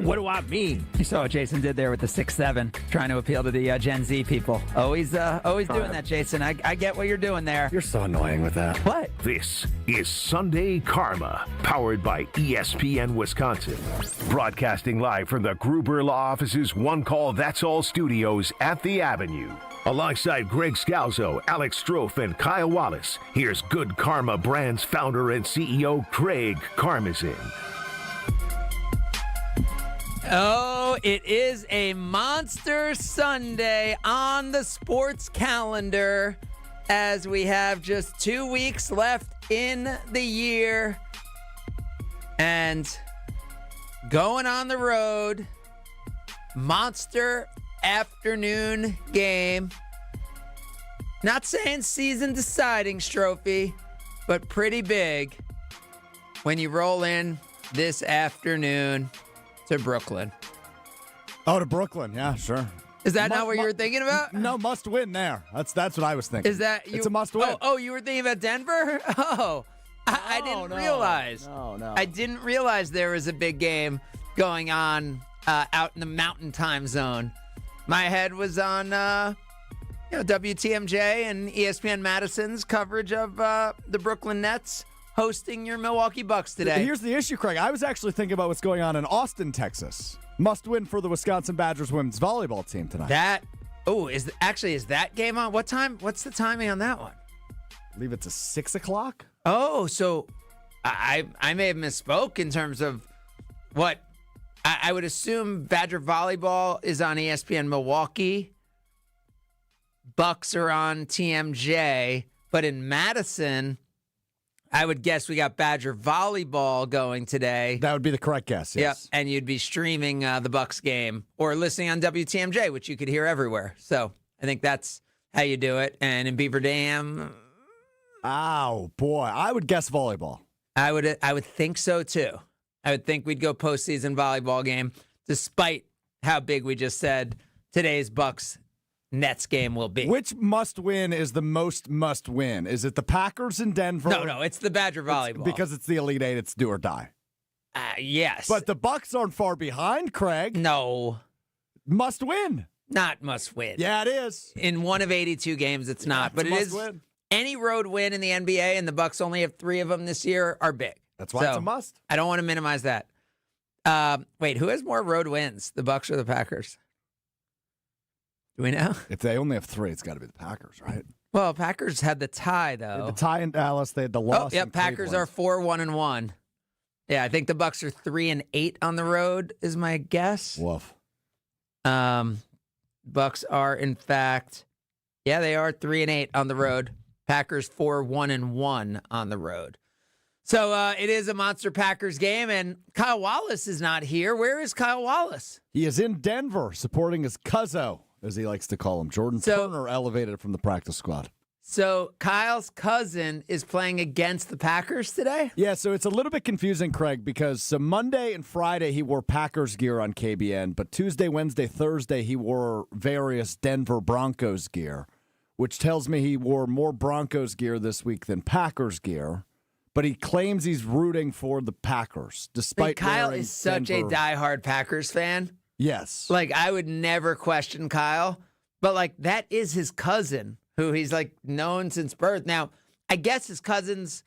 What do I mean? You saw what Jason did there with the 6'7", trying to appeal to the Gen Z people. Always doing that, Jason. I get what you're doing there. You're so annoying with that. What? This is Sunday Karma, powered by ESPN Wisconsin. Broadcasting live from the Gruber Law Office's One Call That's All studios at the Avenue. Alongside Greg Scalzo, Alex Strouf, and Kyle Wallace, here's Good Karma Brand's founder and CEO, Craig Karmazin. Oh, it is a monster Sunday on the sports calendar as we have just 2 weeks left in the year and going on the road, monster afternoon game. Not saying season deciding, Strophy, but pretty big when you roll in this afternoon to Brooklyn. Oh, to Brooklyn. Yeah, sure. Is that not what you were thinking about? No, must win there. That's what I was thinking. Is that you? It's a must win. Oh, you were thinking about Denver? Oh, I didn't realize. No. I didn't realize there was a big game going on out in the Mountain Time Zone. My head was on WTMJ and ESPN Madison's coverage of the Brooklyn Nets hosting your Milwaukee Bucks today. Here's the issue, Craig. I was actually thinking about what's going on in Austin, Texas. Must win for the Wisconsin Badgers women's volleyball team tonight. Is that game on? What time? What's the timing on that one? I believe it's a 6 o'clock. Oh, so I may have misspoke in terms of what I would assume. Badger volleyball is on ESPN Milwaukee. Bucks are on TMJ, but in Madison, I would guess we got Badger volleyball going today. That would be the correct guess, yes. Yep, and you'd be streaming the Bucks game or listening on WTMJ, which you could hear everywhere. So I think that's how you do it. And in Beaver Dam, oh boy, I would guess volleyball. I would think so too. I would think we'd go postseason volleyball game, despite how big we just said today's Bucks Nets game will be. Which must win is the most must win? Is it the Packers in Denver? No, it's the Badger volleyball. Because it's the Elite Eight, it's do or die. Yes. But the Bucks aren't far behind, Craig. No. Must win. Not must win. Yeah, it is. In one of 82 games, it's not. But it is. Win. Any road win in the NBA, and the Bucks only have 3 of them this year, are big. That's why it's a must. I don't want to minimize that. Wait, who has more road wins, the Bucks or the Packers? Do we know? If they only have 3, it's got to be the Packers, right? Well, Packers had the tie, though. The tie in Dallas. They had the loss. Oh, yep. Packers are 4-1-1. Yeah, I think the Bucks are 3-8 on the road, is my guess. Woof. Bucks are, in fact, they are 3-8 on the road. Packers 4-1-1 on the road. So it is a monster Packers game, and Kyle Wallace is not here. Where is Kyle Wallace? He is in Denver supporting his cuzzo, as he likes to call him. Jordan Turner elevated from the practice squad. So Kyle's cousin is playing against the Packers today? Yeah, so it's a little bit confusing, Craig, because Monday and Friday he wore Packers gear on KBN, but Tuesday, Wednesday, Thursday he wore various Denver Broncos gear, which tells me he wore more Broncos gear this week than Packers gear. But he claims he's rooting for the Packers, despite Kyle is such a diehard Packers fan. Yes. I would never question Kyle, but that is his cousin, who he's known since birth. Now, I guess his cousin's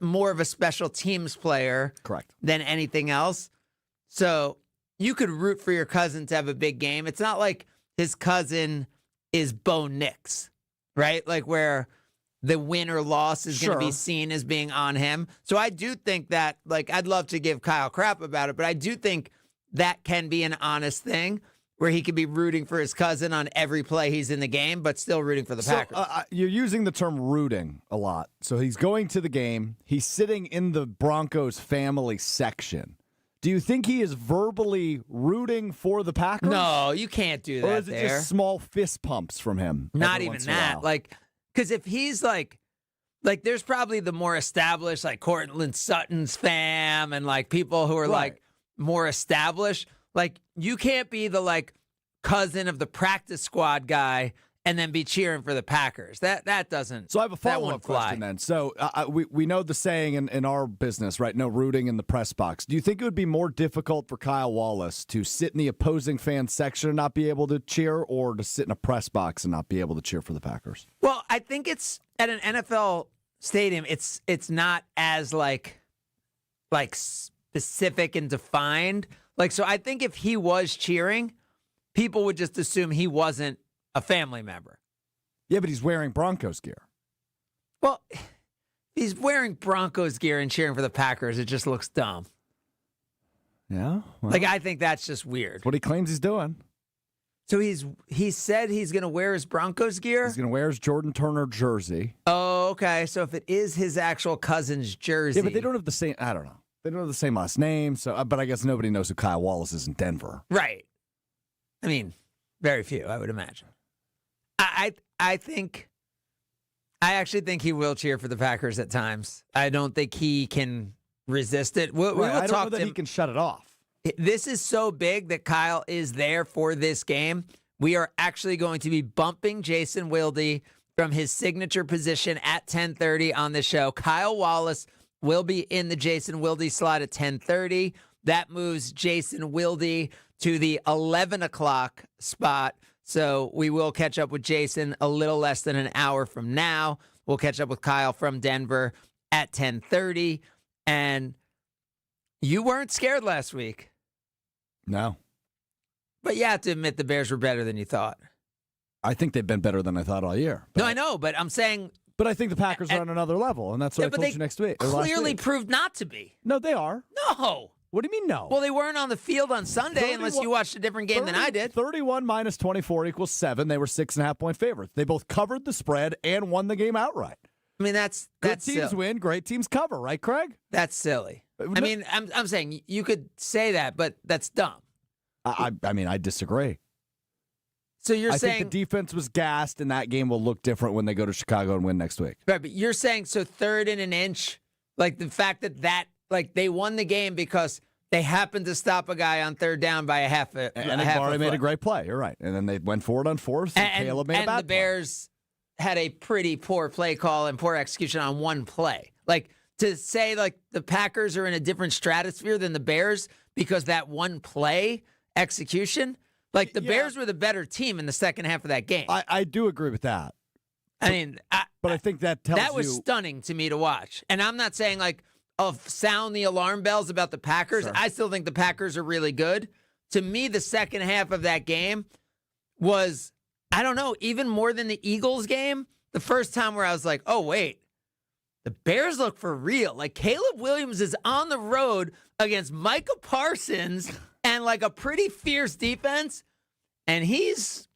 more of a special teams player, correct, than anything else. So you could root for your cousin to have a big game. It's not like his cousin is Bo Nix, right? Where the win or loss is going to be seen as being on him. So I do think that, I'd love to give Kyle crap about it, but I do think that can be an honest thing where he could be rooting for his cousin on every play he's in the game, but still rooting for the Packers. You're using the term rooting a lot. So he's going to the game. He's sitting in the Broncos family section. Do you think he is verbally rooting for the Packers? No, you can't do that. Or is it just small fist pumps from him? Not even that. Because if he's there's probably the more established, Cortland Sutton's fam and people who are more established. You can't be the cousin of the practice squad guy and then be cheering for the Packers. That doesn't. So I have a that follow-up won't fly. question then. So we know the saying in our business, right? No rooting in the press box. Do you think it would be more difficult for Kyle Wallace to sit in the opposing fan section and not be able to cheer, or to sit in a press box and not be able to cheer for the Packers? Well, I think it's at an NFL stadium. It's not as like specific and defined. Like, so I think if he was cheering, people would just assume he wasn't a family member. Yeah, but he's wearing Broncos gear. Well, he's wearing Broncos gear and cheering for the Packers. It just looks dumb. Yeah? Well, Like, I think that's just weird. that's what he claims he's doing. So he said he's going to wear his Broncos gear? He's going to wear his Jordan Turner jersey. Oh, okay. So if it is his actual cousin's jersey. Yeah, but they don't have the same, I don't know. They don't have the same last name, so but I guess nobody knows who Kyle Wallace is in Denver. Right. I mean, very few, I would imagine. I actually think he will cheer for the Packers at times. I don't think he can resist it. We will I don't talk know that to him. he can shut it off. This is so big that Kyle is there for this game. We are actually going to be bumping Jason Wilde from his signature position at 10:30 on the show. Kyle Wallace will be in the Jason Wilde slot at 10:30. That moves Jason Wilde to the 11 o'clock spot. So we will catch up with Jason a little less than an hour from now. We'll catch up with Kyle from Denver at 10:30. And you weren't scared last week. No. But you have to admit the Bears were better than you thought. I think they've been better than I thought all year. No, I know, but I'm saying. But I think the Packers are on another level, and that's what I but told they you next week. or last clearly week. proved not to be. No, they are. No. What do you mean no? Well, they weren't on the field on Sunday unless you watched a different game than I did. 31 minus 24 equals 7. They were 6.5-point favorites. They both covered the spread and won the game outright. I mean, that's Good teams silly. win, great teams cover, right, Craig? That's silly. I mean, I'm saying you could say that, but that's dumb. I mean, I disagree. So you're I saying think the defense was gassed, and that game will look different when they go to Chicago and win next week. right, but you're saying so third and an inch, like the fact that like they won the game because they happened to stop a guy on third down by a half a And half Barley a made a foot. great play. You're right. And then they went forward on fourth, and Caleb made a bad the Bears had a pretty poor play call and poor execution on one play. Like to say like the Packers are in a different stratosphere than the Bears because that one play execution, like the Bears were the better team in the second half of that game. I do agree with that. I mean, But I think that tells that was you. stunning to me to watch. And I'm not saying like sound the alarm bells about the Packers. Sure. I still think the Packers are really good. To me, the second half of that game was, I don't know, even more than the Eagles game. The first time where I was like, oh, wait, the Bears look for real. Like Caleb Williams is on the road against Micah Parsons and like a pretty fierce defense. And he's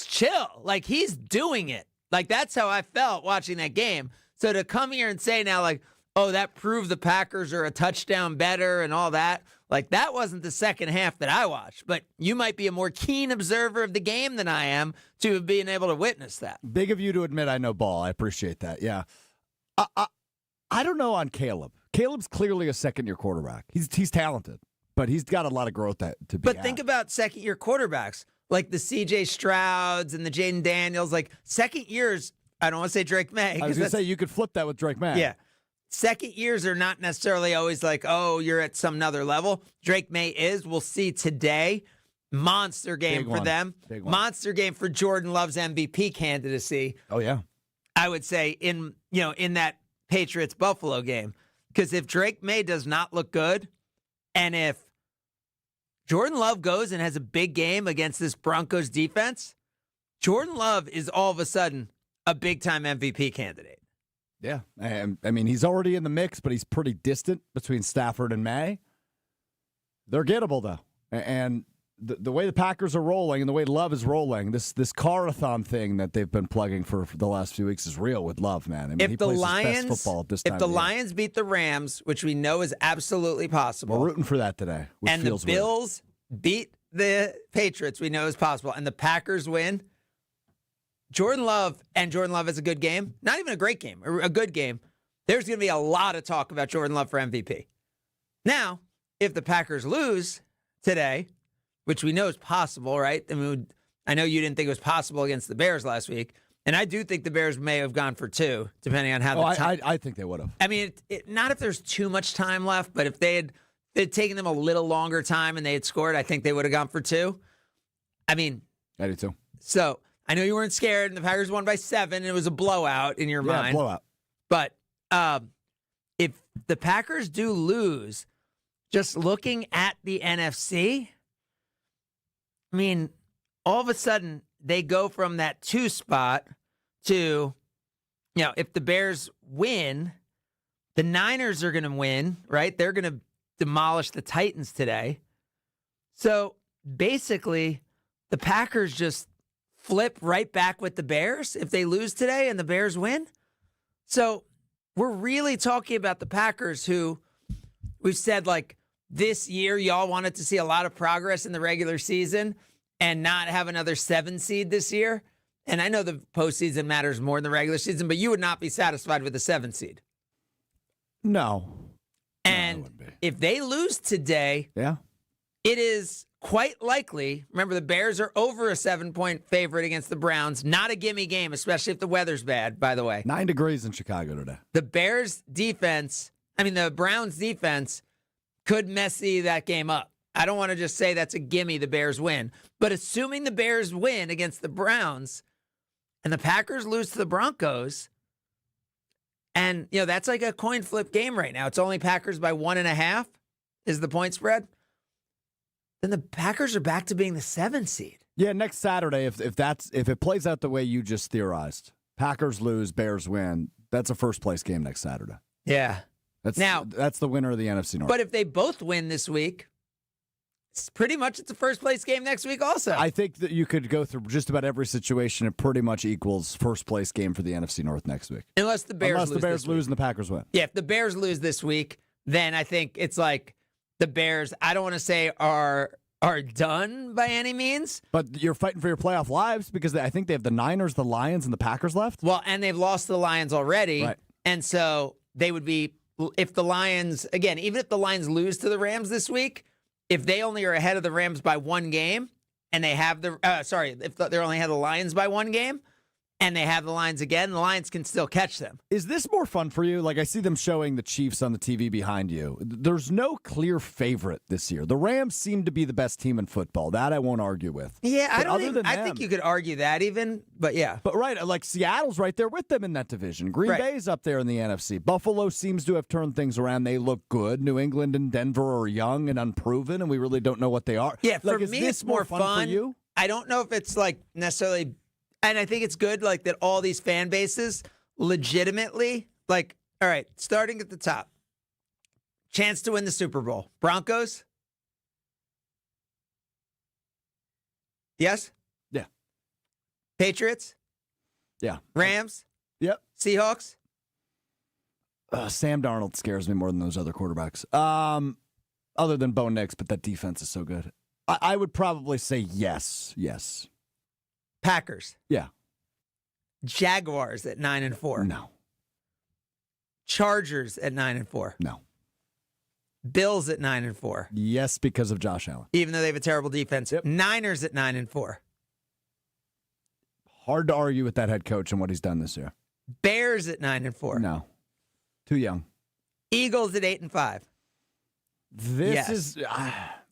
chill. Like he's doing it. Like that's how I felt watching that game. So to come here and say now like, oh, that proved the Packers are a touchdown better and all that. Like, that wasn't the second half that I watched. But you might be a more keen observer of the game than I am to have been able to witness that. Big of you to admit I know ball. I appreciate that. Yeah. I don't know on Caleb. Caleb's clearly a second-year quarterback. He's talented, but he's got a lot of growth to be But had. think about second-year quarterbacks, like the C.J. Strouds and the Jaden Daniels. Like, second years, I don't want to say Drake May. I was going to say, you could flip that with Drake May. Yeah. Second years are not necessarily always like, oh, you're at some other level. Drake May is. We'll see today. Monster game for them. Big one. Monster game for Jordan Love's MVP candidacy. Oh, yeah. I would say in that Patriots Buffalo game. Because if Drake May does not look good, and if Jordan Love goes and has a big game against this Broncos defense, Jordan Love is all of a sudden a big-time MVP candidate. Yeah. I mean, he's already in the mix, but he's pretty distant between Stafford and May. They're gettable, though. And the way the Packers are rolling and the way Love is rolling, this car-a-thon thing that they've been plugging for the last few weeks is real with Love, man. I mean, he plays his best football at this time. If the of year. Lions beat the Rams, which we know is absolutely possible, We're rooting for that today, which and the feels weird. Bills beat the Patriots, we know is possible, and the Packers win, Jordan Love has a good game, not even a great game, a good game. There's going to be a lot of talk about Jordan Love for MVP. Now, if the Packers lose today, which we know is possible, right? I mean, I know you didn't think it was possible against the Bears last week, and I do think the Bears may have gone for 2, depending on how I think they would have. I mean, not if there's too much time left, but if they'd taken them a little longer time and they had scored, I think they would have gone for 2. I mean, I do too. So I know you weren't scared, and the Packers won by 7, and it was a blowout in your mind. Blowout. But if the Packers do lose, just looking at the NFC, I mean, all of a sudden they go from that 2 spot to, if the Bears win, the Niners are going to win, right? They're going to demolish the Titans today. So basically, the Packers just flip right back with the Bears if they lose today and the Bears win. So we're really talking about the Packers, who we've said, like, this year y'all wanted to see a lot of progress in the regular season and not have another 7 seed this year. And I know the postseason matters more than the regular season, but you would not be satisfied with the 7 seed. No. And if they lose today, it is quite likely. Remember, the Bears are over a 7-point favorite against the Browns. Not a gimme game, especially if the weather's bad, by the way. 9 degrees in Chicago today. The Browns defense could messy that game up. I don't want to just say that's a gimme, the Bears win. But assuming the Bears win against the Browns and the Packers lose to the Broncos, and, that's like a coin flip game right now. It's only Packers by 1.5 is the point spread. Then the Packers are back to being the 7 seed. Yeah, next Saturday, if it plays out the way you just theorized, Packers lose, Bears win, that's a first place game next Saturday. Yeah. That's the winner of the NFC North. But if they both win this week, it's a first place game next week also. I think that you could go through just about every situation. It pretty much equals first place game for the NFC North next week. Unless the Bears lose and the Packers win. Yeah, if the Bears lose this week, then I think it's like the Bears, I don't want to say are done by any means. But you're fighting for your playoff lives because I think they have the Niners, the Lions, and the Packers left. Well, and they've lost to the Lions already. Right. And so they would be, if the Lions, again, even if the Lions lose to the Rams this week, if they only are ahead of the Rams by 1 game, and they have if they're only ahead of the Lions by 1 game, and they have the Lions again, the Lions can still catch them. Is this more fun for you? Like, I see them showing the Chiefs on the TV behind you. There's no clear favorite this year. The Rams seem to be the best team in football. That I won't argue with. Yeah, But I think you could argue that even, but yeah. But right, like Seattle's right there with them in that division. Green Bay's up there in the NFC. Buffalo seems to have turned things around. They look good. New England and Denver are young and unproven, and we really don't know what they are. Yeah, for is me, this it's more fun for you? I don't know if it's like necessarily, and I think it's good like that all these fan bases legitimately, like, all right, starting at the top, chance to win the Super Bowl. Broncos? Yes? Yeah. Patriots? Yeah. Rams? Yep. Seahawks? Sam Darnold scares me more than those other quarterbacks. Other than Bo Nix, but that defense is so good. I would probably say yes. Yes. Packers? Yeah. Jaguars at 9-4? No. Chargers at 9-4? No. Bills at 9-4? Yes, because of Josh Allen. Even though they have a terrible defense. Yep. Niners at 9-4? Hard to argue with that head coach and what he's done this year. Bears at 9-4? No. Too young. Eagles at 8-5? This is...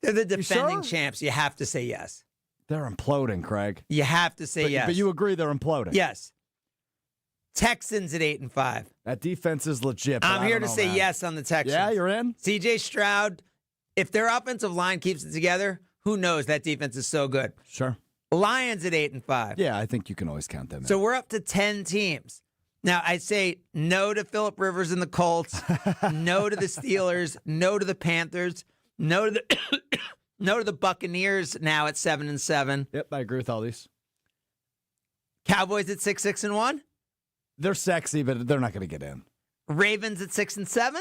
They're the defending sure? champs. You have to say yes. They're imploding, Craig. You have to say yes. But you agree they're imploding? Yes. Texans at 8-5. That defense is legit. I'm here to say yes on the Texans. Yeah, you're in? CJ Stroud, if their offensive line keeps it together, who knows? That defense is so good. Sure. Lions at 8-5. Yeah, I think you can always count them in. So we're up to 10 teams. Now, I say no to Phillip Rivers and the Colts, no to the Steelers, no to the Panthers, no to the no to the Buccaneers now at 7-7. Yep, I agree with all these. Cowboys at 6-6-1. They're sexy, but they're not going to get in. Ravens at 6-7.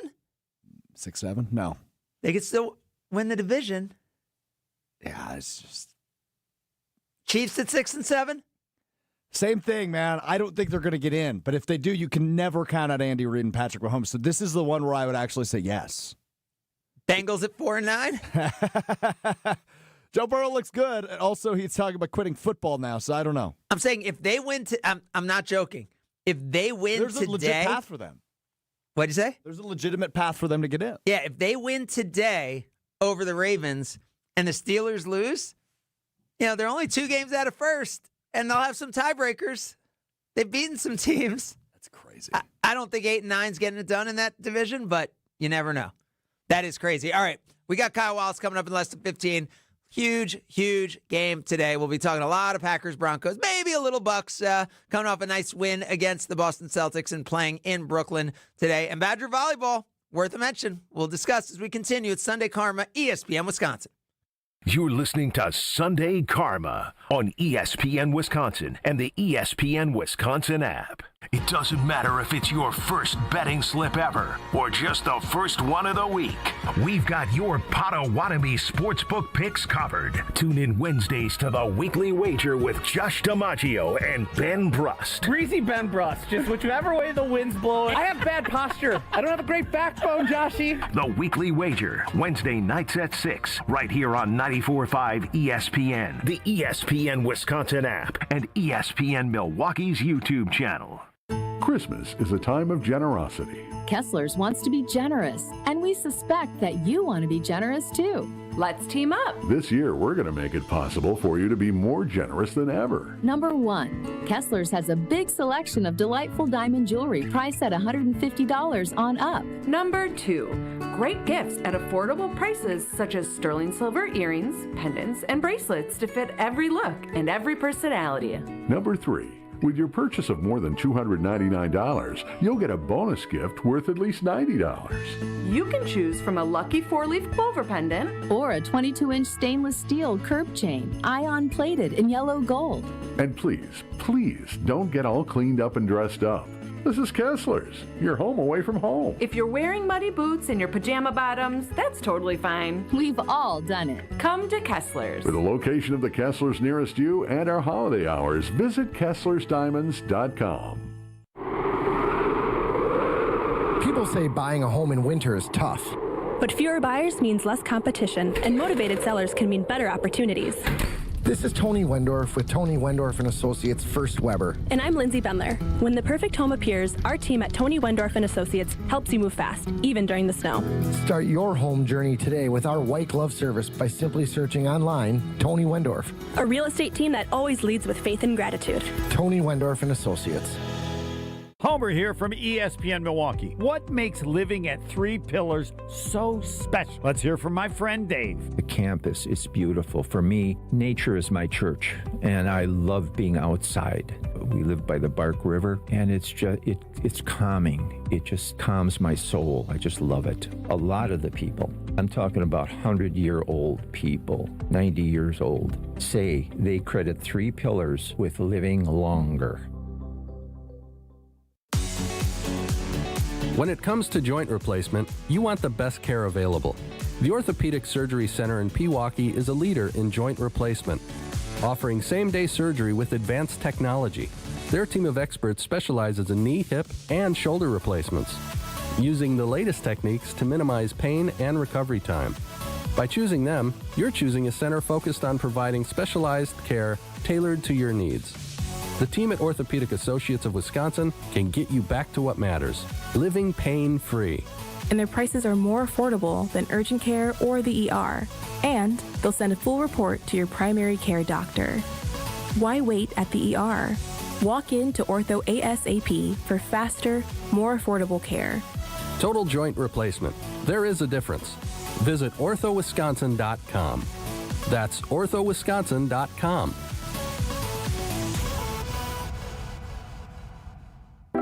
6-7? No. They could still win the division. Yeah, it's just Chiefs at 6-7. same thing, man. I don't think they're going to get in, but if they do, you can never count out Andy Reid and Patrick Mahomes. So this is the one where I would actually say yes. Bengals at 4-9. Joe Burrow looks good. And also, he's talking about quitting football now, so I don't know. I'm saying if they win, I'm not joking. If they win There's today, a legit path for them. What'd you say? There's a legitimate path for them to get in. Yeah, if they win today over the Ravens and the Steelers lose, they're only 2 games out of first, and they'll have some tiebreakers. They've beaten some teams. That's crazy. I don't think 8 and 9's getting it done in that division, but you never know. That is crazy. All right, we got Kyle Wallace coming up in less than 15. Huge, huge game today. We'll be talking a lot of Packers, Broncos, maybe a little Bucks, coming off a nice win against the Boston Celtics and playing in Brooklyn today. And Badger volleyball, worth a mention. We'll discuss as we continue. It's Sunday Karma, ESPN Wisconsin. You're listening to Sunday Karma on ESPN Wisconsin and the ESPN Wisconsin app. It doesn't matter if it's your first betting slip ever or just the first one of the week. We've got your Potawatomi sportsbook picks covered. Tune in Wednesdays to the Weekly Wager with Josh DiMaggio and Ben Brust. Greasy Ben Brust, just whichever way the wind's blowing. I have bad posture. I don't have a great backbone, Joshy. The Weekly Wager, Wednesday nights at 6, right here on 94.5 ESPN, the ESPN Wisconsin app, and ESPN Milwaukee's YouTube channel. Christmas is a time of generosity. Kessler's wants to be generous, and we suspect that you want to be generous too. Let's team up. This year, we're going to make it possible for you to be more generous than ever. Number 1, Kessler's has a big selection of delightful diamond jewelry priced at $150 on up. Number 2, great gifts at affordable prices such as sterling silver earrings, pendants, and bracelets to fit every look and every personality. Number 3, with your purchase of more than $299, you'll get a bonus gift worth at least $90. You can choose from a lucky 4-leaf clover pendant or a 22-inch stainless steel curb chain, ion plated in yellow gold. And please, please don't get all cleaned up and dressed up. This is Kessler's, your home away from home. If you're wearing muddy boots and your pajama bottoms, that's totally fine. We've all done it. Come to Kessler's. For the location of the Kessler's nearest you and our holiday hours, visit KesslersDiamonds.com. People say buying a home in winter is tough. But fewer buyers means less competition, and motivated sellers can mean better opportunities. This is Tony Wendorf with Tony Wendorf & Associates First Weber. And I'm Lindsay Bendler. When the perfect home appears, our team at Tony Wendorf & Associates helps you move fast, even during the snow. Start your home journey today with our white glove service by simply searching online Tony Wendorf. A real estate team that always leads with faith and gratitude. Tony Wendorf & Associates. Homer here from ESPN Milwaukee. What makes living at 3 Pillars so special? Let's hear from my friend Dave. The campus is beautiful. For me, nature is my church, and I love being outside. We live by the Bark River, and it's calming. It just calms my soul. I just love it. A lot of the people, I'm talking about 100-year-old people, 90 years old, say they credit 3 Pillars with living longer. When it comes to joint replacement, you want the best care available. The Orthopedic Surgery Center in Pewaukee is a leader in joint replacement, offering same-day surgery with advanced technology. Their team of experts specializes in knee, hip, and shoulder replacements, using the latest techniques to minimize pain and recovery time. By choosing them, you're choosing a center focused on providing specialized care tailored to your needs. The team at Orthopedic Associates of Wisconsin can get you back to what matters, living pain-free. And their prices are more affordable than urgent care or the ER. And they'll send a full report to your primary care doctor. Why wait at the ER? Walk in to Ortho ASAP for faster, more affordable care. Total joint replacement. There is a difference. Visit orthowisconsin.com. That's orthowisconsin.com.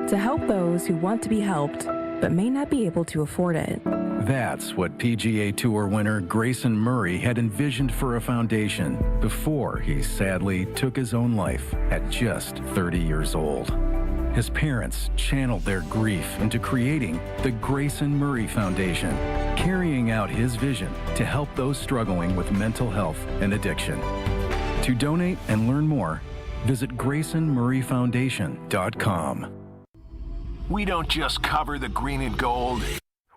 To help those who want to be helped, but may not be able to afford it. That's what PGA Tour winner Grayson Murray had envisioned for a foundation before he sadly took his own life at just 30 years old. His parents channeled their grief into creating the Grayson Murray Foundation, carrying out his vision to help those struggling with mental health and addiction. To donate and learn more, visit GraysonMurrayFoundation.com. We don't just cover the green and gold.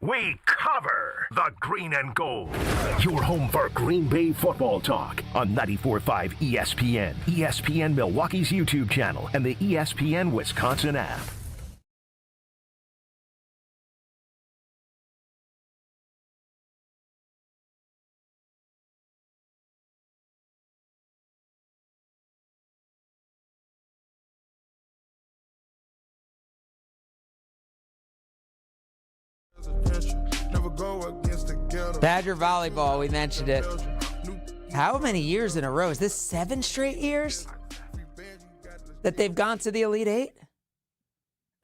We cover The Green and Gold. Your home for Green Bay football talk on 94.5 ESPN, ESPN Milwaukee's YouTube channel, and the ESPN Wisconsin app. Badger volleyball, we mentioned it. How many years in a row? Is this 7 straight years that they've gone to the Elite Eight? I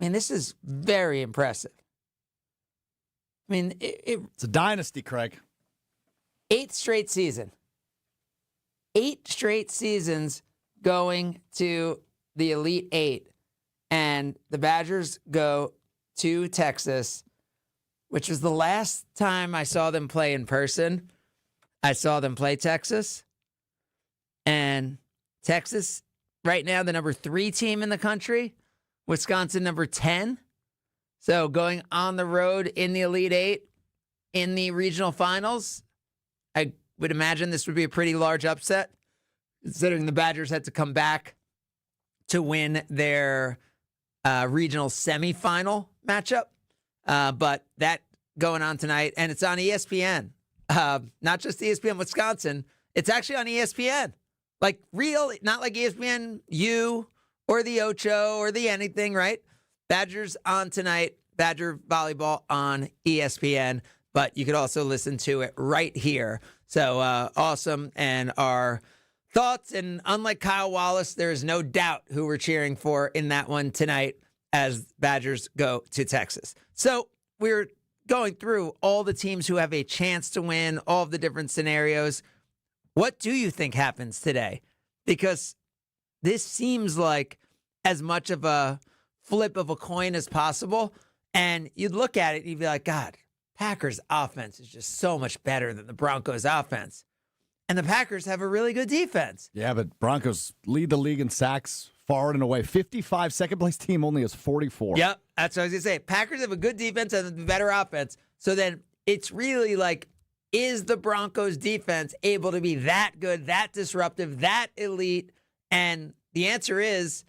mean, this is very impressive. I mean, it's a dynasty, Craig. 8th straight season. 8 straight seasons going to the Elite Eight. And the Badgers go to Texas, which was the last time I saw them play in person. I saw them play Texas. And Texas, right now, the number 3 team in the country. Wisconsin, number 10. So going on the road in the Elite Eight, in the regional finals, I would imagine this would be a pretty large upset, considering the Badgers had to come back to win their regional semifinal matchup. But that going on tonight, and it's on ESPN. Not just ESPN Wisconsin. It's actually on ESPN. Like real, not like ESPN U or the Ocho or the anything, right? Badgers on tonight. Badger volleyball on ESPN. But you could also listen to it right here. So awesome. And our thoughts, and unlike Kyle Wallace, there is no doubt who we're cheering for in that one tonight as Badgers go to Texas. So we're going through all the teams who have a chance to win, all of the different scenarios. What do you think happens today? Because this seems like as much of a flip of a coin as possible. And you'd look at it and you'd be like, God, Packers offense is just so much better than the Broncos offense. And the Packers have a really good defense. Yeah, but Broncos lead the league in sacks far and away. 55, second place team only has 44. Yep, that's what I was going to say. Packers have a good defense and a better offense. So then it's really like, is the Broncos defense able to be that good, that disruptive, that elite? And the answer is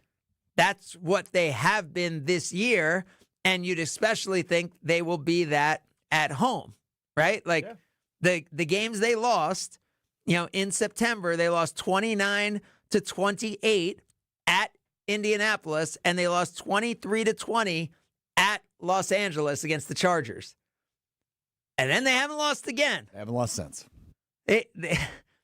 that's what they have been this year. And you'd especially think they will be that at home, right? Like the games they lost, in September, they lost 29-28 at Indianapolis, and they lost 23-20 at Los Angeles against the Chargers. And then they haven't lost again. They haven't lost since. They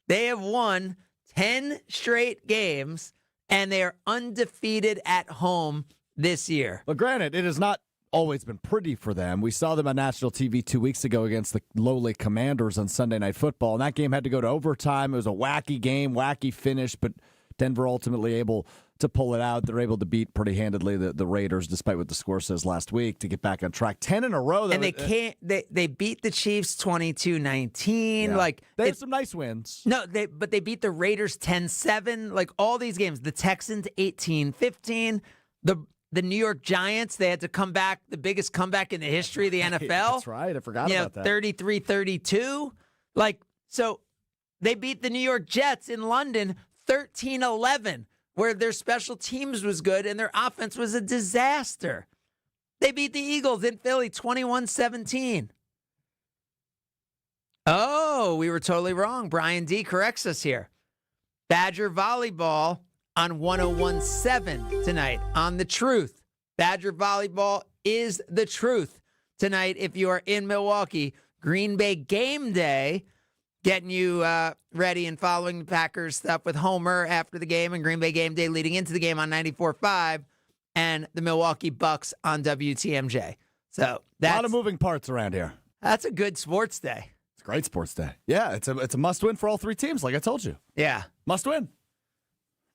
have won 10 straight games, and they are undefeated at home this year. But granted, it has not always been pretty for them. We saw them on national TV 2 weeks ago against the lowly Commanders on Sunday Night Football, and that game had to go to overtime. It was a wacky game, wacky finish, but Denver ultimately able to pull it out. They're able to beat pretty handedly the Raiders, despite what the score says last week, to get back on track. 10 in a row. And they can't. They beat the Chiefs 22-19. Yeah. Like they had some nice wins. No, but they beat the Raiders 10-7. Like all these games, the Texans 18-15. The New York Giants, they had to come back, the biggest comeback in the history of the NFL. That's right. I forgot about that. 33-32. Like, so they beat the New York Jets in London 13-11, where their special teams was good and their offense was a disaster. They beat the Eagles in Philly 21-17. Oh, we were totally wrong. Brian D. corrects us here. Badger volleyball on 101.7 tonight on The Truth. Badger volleyball is The Truth tonight if you are in Milwaukee. Green Bay game day, getting you ready and following the Packers stuff with Homer after the game, and Green Bay game day leading into the game on 94.5, and the Milwaukee Bucks on WTMJ. So that's a lot of moving parts around here. That's a good sports day. It's a great sports day. Yeah, it's a must-win for all 3 teams, like I told you. Yeah. Must win.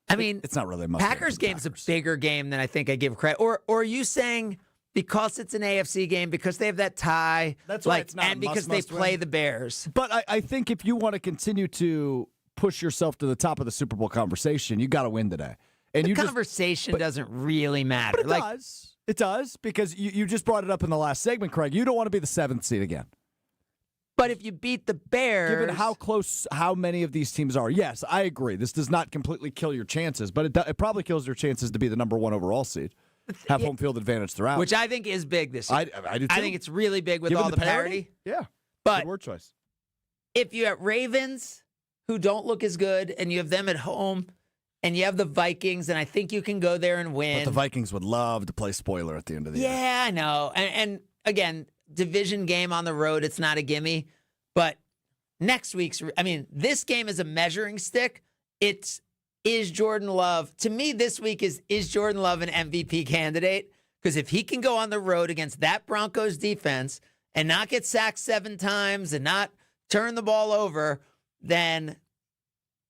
I mean, it's not really a must Packers game's a bigger game than I think I give credit. Or are you saying because it's an AFC game, because they have that tie, that's right, it's not and because they play the Bears? But I think if you want to continue to push yourself to the top of the Super Bowl conversation, you got to win today. And the conversation doesn't really matter. But it does. It does, because you just brought it up in the last segment, Craig. You don't want to be the 7th seed again. But if you beat the Bears... Given how close how many of these teams are, yes, I agree. This does not completely kill your chances, but it probably kills your chances to be the number 1 overall seed. Have home field advantage throughout. Which I think is big this year. I do too. I think it's really big with Given all the parity. Yeah. But good word choice. If you have Ravens, who don't look as good, and you have them at home, and you have the Vikings, and I think you can go there and win. But the Vikings would love to play spoiler at the end of the year. Yeah, I know. And again, division game on the road, it's not a gimme. But next week's, this game is a measuring stick. Is Jordan Love, to me this week is Jordan Love an MVP candidate? Because if he can go on the road against that Broncos defense and not get sacked 7 times and not turn the ball over, then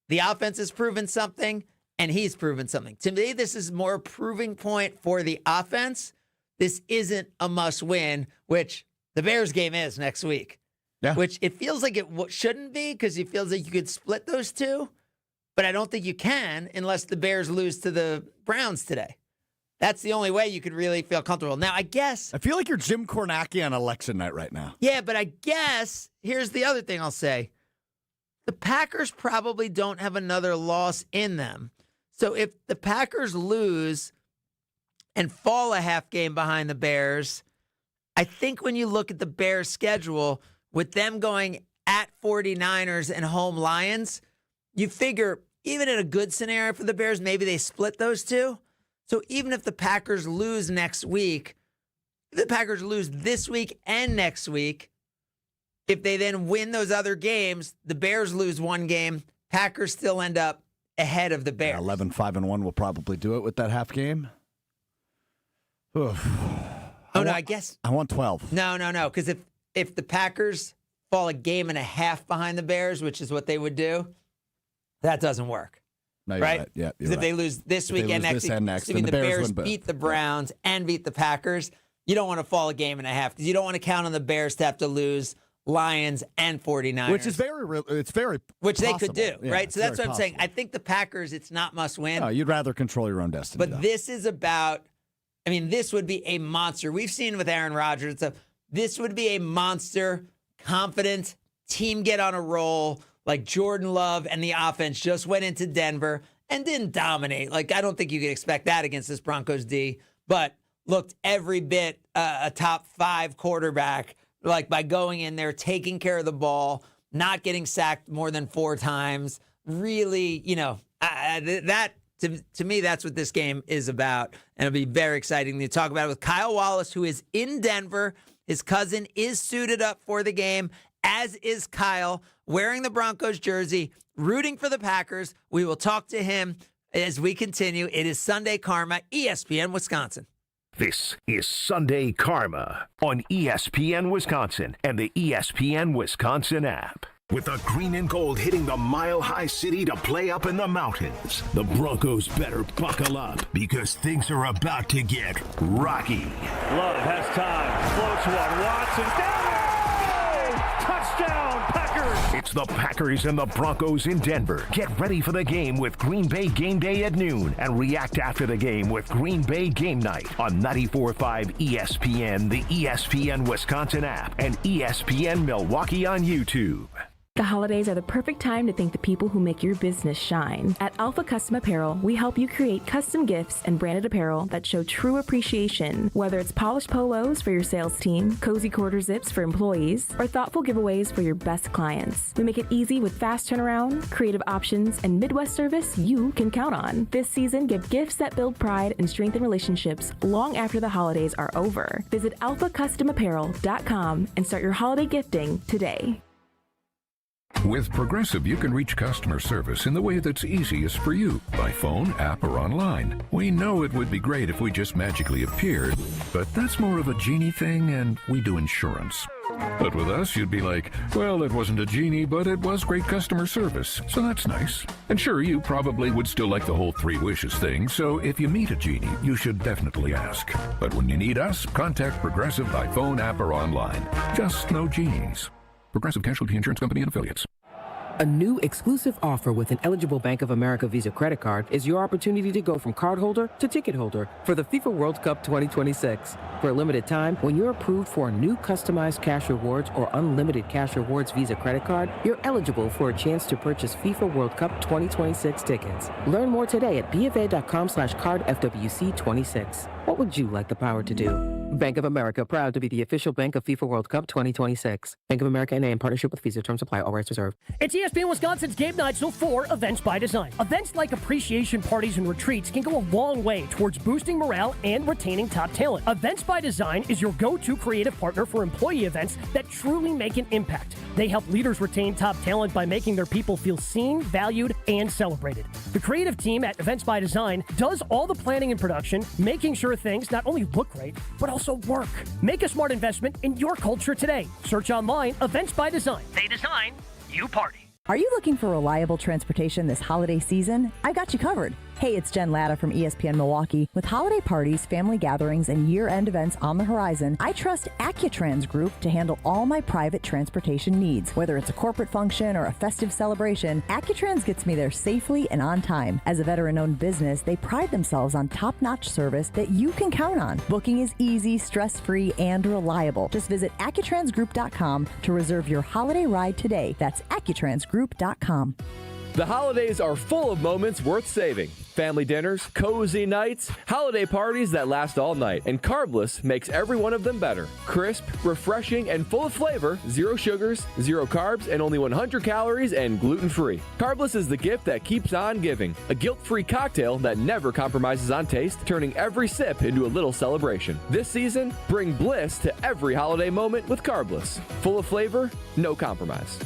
the offense has proven something and he's proven something. To me, this is more a proving point for the offense. This isn't a must win, which the Bears game is next week. Yeah. Which it feels like it shouldn't be because it feels like you could split those two. But I don't think you can unless the Bears lose to the Browns today. That's the only way you could really feel comfortable. Now, I feel like you're Jim Kornacki on election night right now. Yeah, but I guess here's the other thing I'll say. The Packers probably don't have another loss in them. So if the Packers lose and fall a half game behind the Bears, I think when you look at the Bears' schedule, with them going at 49ers and home Lions, you figure even in a good scenario for the Bears, maybe they split those two. So even if the Packers lose next week, if the Packers lose this week and next week, if they then win those other games, the Bears lose one game, Packers still end up ahead of the Bears. 11-5-1 will probably do it with that half game. I guess. I want 12. No. Because if the Packers fall a game and a half behind the Bears, which is what they would do, that doesn't work. No, you're right? Yeah, because if they lose this week and next week, the Bears beat the Browns and beat the Packers, you don't want to fall a game and a half because you don't want to count on the Bears to have to lose Lions and 49ers. Which is very Which possible. They could do, yeah, right? So that's what I'm saying. possible. I think the Packers, it's not must win. No, you'd rather control your own destiny. But this is about, this would be a monster. We've seen with Aaron Rodgers, this would be a monster, confident team get on a roll. Like Jordan Love and the offense just went into Denver and didn't dominate. Like, I don't think you could expect that against this Broncos D, but looked every bit a top 5 quarterback, like by going in there, taking care of the ball, not getting sacked more than 4 times. Really, that to me, that's what this game is about. And it'll be very exciting to talk about it with Kyle Wallace, who is in Denver. His cousin is suited up for the game, as is Kyle, wearing the Broncos jersey, rooting for the Packers. We will talk to him as we continue. It is Sunday Karma, ESPN Wisconsin. This is Sunday Karma on ESPN Wisconsin and the ESPN Wisconsin app. With the green and gold hitting the mile-high city to play up in the mountains, the Broncos better buckle up because things are about to get rocky. Love has time. Floats one. Watson down. Touchdown, Packers! It's the Packers and the Broncos in Denver. Get ready for the game with Green Bay Game Day at noon and react after the game with Green Bay Game Night on 94.5 ESPN, the ESPN Wisconsin app, and ESPN Milwaukee on YouTube. The holidays are the perfect time to thank the people who make your business shine. At Alpha Custom Apparel, we help you create custom gifts and branded apparel that show true appreciation. Whether it's polished polos for your sales team, cozy quarter zips for employees, or thoughtful giveaways for your best clients. We make it easy with fast turnaround, creative options, and Midwest service you can count on. This season, give gifts that build pride and strengthen relationships long after the holidays are over. Visit alphacustomapparel.com and start your holiday gifting today. With Progressive, you can reach customer service in the way that's easiest for you, by phone, app, or online. We know it would be great if we just magically appeared, but that's more of a genie thing, and we do insurance. But with us, you'd be like, well, it wasn't a genie, but it was great customer service, so that's nice. And sure, you probably would still like the whole 3 wishes thing, so if you meet a genie, you should definitely ask. But when you need us, contact Progressive by phone, app, or online. Just no genies. Progressive Casualty Insurance Company and Affiliates. A new exclusive offer with an eligible Bank of America Visa credit card is your opportunity to go from card holder to ticket holder for the FIFA World Cup 2026. For a limited time, when you're approved for a new customized cash rewards or unlimited cash rewards Visa credit card, you're eligible for a chance to purchase FIFA World Cup 2026 tickets. Learn more today at bfa.com/cardfwc26. What would you like the power to do? Bank of America, proud to be the official bank of FIFA World Cup 2026. Bank of America N.A. in partnership with Visa. Terms apply. All rights reserved. It's ESPN Wisconsin's Game Night Show for Events by Design. Events like appreciation parties and retreats can go a long way towards boosting morale and retaining top talent. Events by Design is your go-to creative partner for employee events that truly make an impact. They help leaders retain top talent by making their people feel seen, valued, and celebrated. The creative team at Events by Design does all the planning and production, making sure things not only look great, but also work. Make a smart investment in your culture today. Search online, Events by Design. They design, you party. Are you looking for reliable transportation this holiday season? I got you covered. Hey, it's Jen Latta from ESPN Milwaukee. With holiday parties, family gatherings, and year-end events on the horizon, I trust Accutrans Group to handle all my private transportation needs. Whether it's a corporate function or a festive celebration, Accutrans gets me there safely and on time. As a veteran-owned business, they pride themselves on top-notch service that you can count on. Booking is easy, stress-free, and reliable. Just visit AccuTransGroup.com to reserve your holiday ride today. That's AccuTransGroup.com. The holidays are full of moments worth saving. Family dinners, cozy nights, holiday parties that last all night. And Carbless makes every one of them better. Crisp, refreshing, and full of flavor. 0 sugars, 0 carbs, and only 100 calories and gluten-free. Carbless is the gift that keeps on giving. A guilt-free cocktail that never compromises on taste, turning every sip into a little celebration. This season, bring bliss to every holiday moment with Carbless. Full of flavor, no compromise.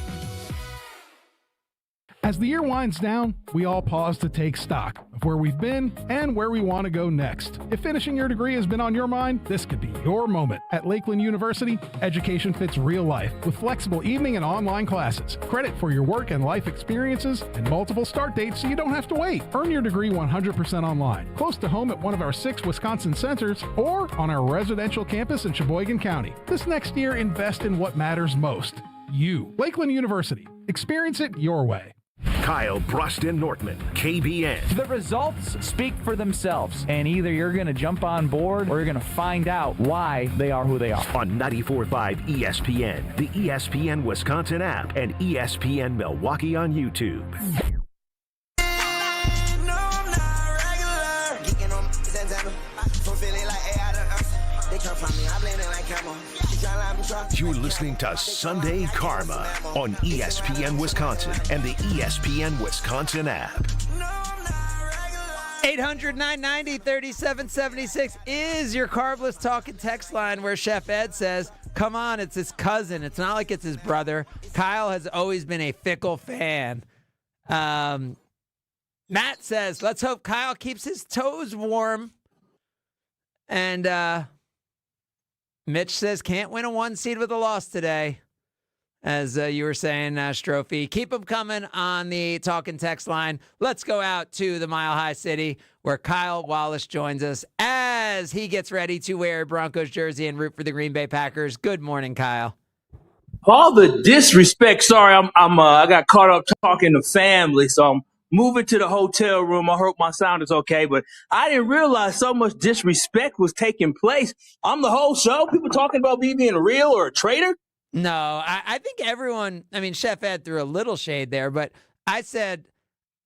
As the year winds down, we all pause to take stock of where we've been and where we want to go next. If finishing your degree has been on your mind, this could be your moment. At Lakeland University, education fits real life with flexible evening and online classes, credit for your work and life experiences, and multiple start dates so you don't have to wait. Earn your degree 100% online, close to home at one of our 6 Wisconsin centers, or on our residential campus in Sheboygan County. This next year, invest in what matters most. You. Lakeland University. Experience it your way. Kyle Broston Nortman, KBN. The results speak for themselves, and either you're going to jump on board or you're going to find out why they are who they are. On 94.5 ESPN, the ESPN Wisconsin app, and ESPN Milwaukee on YouTube. You're listening to Sunday Karma on ESPN Wisconsin and the ESPN Wisconsin app. 800-990-3776 is your Carbless talking text line where Chef Ed says, come on, it's his cousin. It's not like it's his brother. Kyle has always been a fickle fan. Matt says, let's hope Kyle keeps his toes warm. And Mitch says, can't win a 1 seed with a loss today. As you were saying, Strophy. Keep them coming on the talking text line. Let's go out to the Mile High City where Kyle Wallace joins us as he gets ready to wear a Broncos jersey and root for the Green Bay Packers. Good morning, Kyle. All the disrespect. Sorry, I got caught up talking to family, so I'm moving to the hotel room. I hope my sound is okay, but I didn't realize so much disrespect was taking place. I'm the whole show. People talking about me being real or a traitor. No, I think everyone, I mean, Chef Ed threw a little shade there, but I said,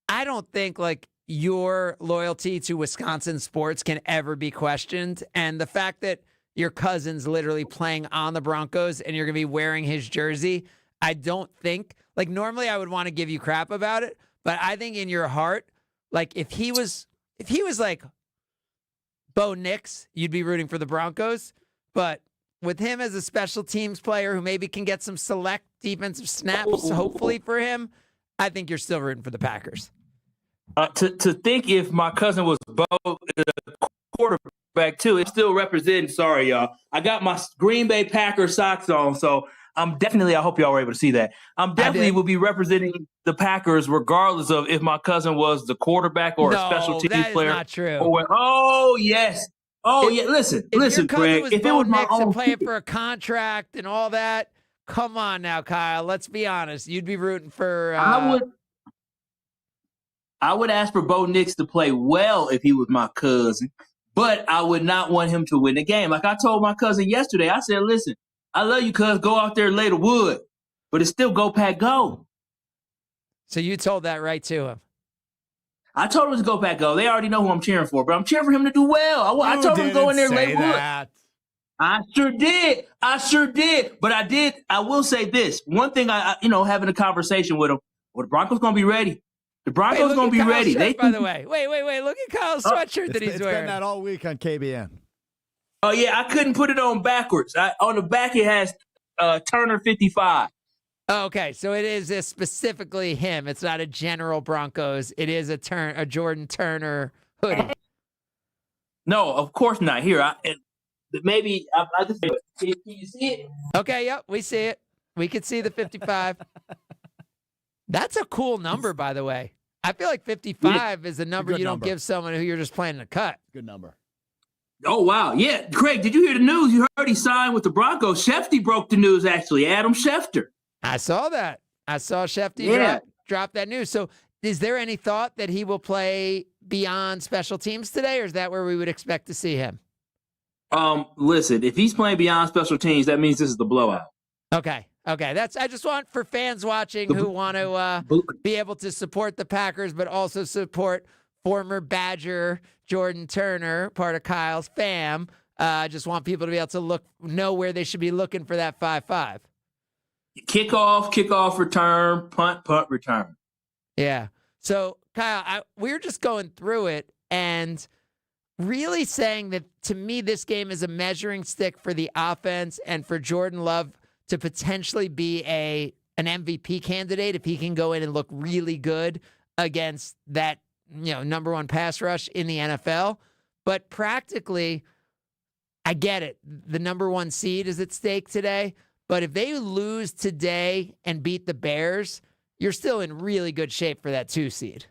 I don't think like your loyalty to Wisconsin sports can ever be questioned. And the fact that your cousin's literally playing on the Broncos and you're going to be wearing his jersey, I don't think, like normally I would want to give you crap about it, but I think in your heart, like if he was like Bo Nix, you'd be rooting for the Broncos. But with him as a special teams player who maybe can get some select defensive snaps, hopefully for him, I think you're still rooting for the Packers. To think if my cousin was Bo, the quarterback too, it's still representing. Sorry, y'all. I got my Green Bay Packers socks on, so I'm definitely, I hope y'all were able to see that. I'm definitely will be representing the Packers regardless of if my cousin was the quarterback or a special teams player. No, that is not true. Oh, yes. Oh, yeah. Listen, Craig. If it was my own and playing for a contract and all that, Come on now, Kyle. Let's be honest. You'd be rooting for. I would ask for Bo Nix to play well if he was my cousin, but I would not want him to win the game. Like I told my cousin yesterday, I said, listen, I love you, cuz. Go out there and lay the wood, but it's still go, Pack, go. So you told that right to him. I told him to go, Pack, go. They already know who I'm cheering for, but I'm cheering for him to do well. I told him to go in there and lay wood. I sure did. But I will say this. One thing, having a conversation with him, the Broncos going to be ready. The Broncos going to be ready. Shirt, by the way. Wait. Look at Kyle's sweatshirt that he's wearing. It's been that all week on KBN. Oh, yeah. I couldn't put it on backwards. On the back, it has Turner 55. Oh, okay. So it is specifically him. It's not a general Broncos. It is a Jordan Turner hoodie. No, of course not. Here, maybe I just can you see it? Okay, yep, we see it. We can see the 55. That's a cool number, by the way. I feel like 55 is a number you don't give someone who you're just planning to cut. Good number. Oh, wow. Yeah. Craig, did you hear the news? You heard he signed with the Broncos. Shefty broke the news, actually. Adam Schefter. I saw that. I saw Shefty drop that news. So is there any thought that he will play beyond special teams today, or is that where we would expect to see him? Listen, if he's playing beyond special teams, that means this is the blowout. Okay. I just want for fans watching who want to be able to support the Packers, but also support former Badger Jordan Turner, part of Kyle's fam. I just want people to be able to know where they should be looking for that 5-5. Kickoff, return, punt, return. Yeah. So, Kyle, we were just going through it and really saying that, to me, this game is a measuring stick for the offense and for Jordan Love to potentially be an MVP candidate if he can go in and look really good against that, number one pass rush in the NFL. But practically, I get it. The number one seed is at stake today. But if they lose today and beat the Bears, you're still in really good shape for that 2 seed.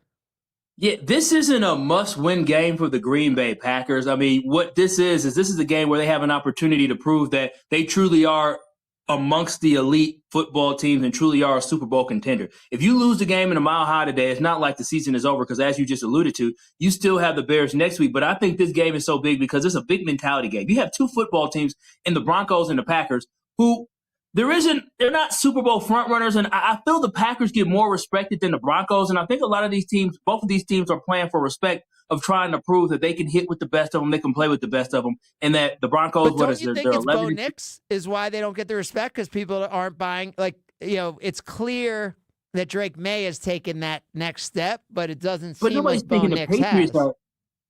Yeah, this isn't a must-win game for the Green Bay Packers. I mean, what this is a game where they have an opportunity to prove that they truly are amongst the elite football teams and truly are a Super Bowl contender. If you lose the game in a Mile High today, it's not like the season is over because, as you just alluded to, you still have the Bears next week. But I think this game is so big because it's a big mentality game. You have 2 football teams in the Broncos and the Packers who they're not Super Bowl front runners, and I feel the Packers get more respected than the Broncos, and I think a lot of these teams, both of these teams are playing for respect of trying to prove that they can hit with the best of them, they can play with the best of them, and that the Broncos, but don't you think it's Bo Nix is why they don't get the respect because people aren't buying, it's clear that Drake May has taken that next step, but it doesn't seem like Bo Nix has.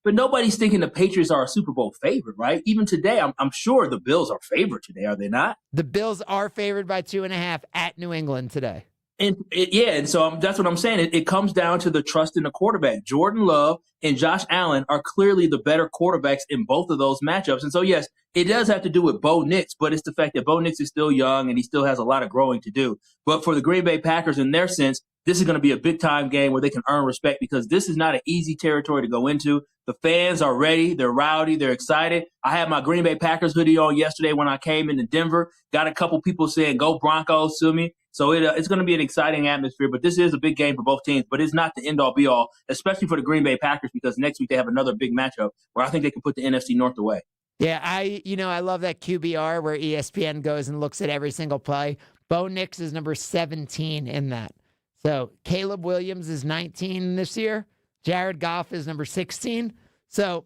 But nobody's thinking the Patriots are a Super Bowl favorite, right? Even today, I'm sure the Bills are favored today, are they not? The Bills are favored by 2.5 at New England today. And so that's what I'm saying. It comes down to the trust in the quarterback. Jordan Love and Josh Allen are clearly the better quarterbacks in both of those matchups. And so, yes, it does have to do with Bo Nix, but it's the fact that Bo Nix is still young and he still has a lot of growing to do. But for the Green Bay Packers, in their sense, this is going to be a big-time game where they can earn respect because this is not an easy territory to go into. The fans are ready. They're rowdy. They're excited. I had my Green Bay Packers hoodie on yesterday when I came into Denver. Got a couple people saying, go Broncos to me. So it's going to be an exciting atmosphere. But this is a big game for both teams. But it's not the end-all, be-all, especially for the Green Bay Packers because next week they have another big matchup where I think they can put the NFC North away. Yeah, I love that QBR where ESPN goes and looks at every single play. Bo Nix is number 17 in that. So Caleb Williams is 19 this year. Jared Goff is number 16. So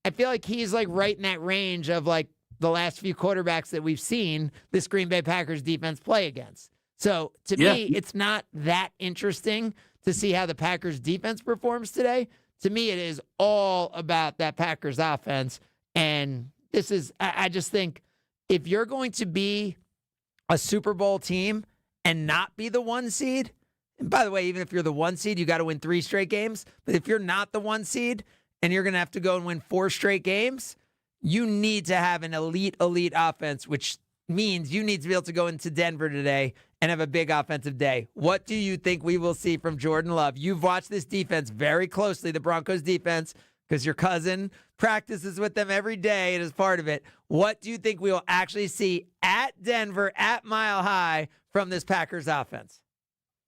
I feel like he's right in that range of the last few quarterbacks that we've seen this Green Bay Packers defense play against. So to me, it's not that interesting to see how the Packers defense performs today. To me, it is all about that Packers offense. And I just think if you're going to be a Super Bowl team and not be the 1 seed, and by the way, even if you're the 1 seed, you got to win 3 straight games. But if you're not the 1 seed and you're going to have to go and win 4 straight games, you need to have an elite offense, which means you need to be able to go into Denver today and have a big offensive day. What do you think we will see from Jordan Love? You've watched this defense very closely, the Broncos defense, because your cousin practices with them every day and is part of it. What do you think we will actually see at Denver, at Mile High, from this Packers offense?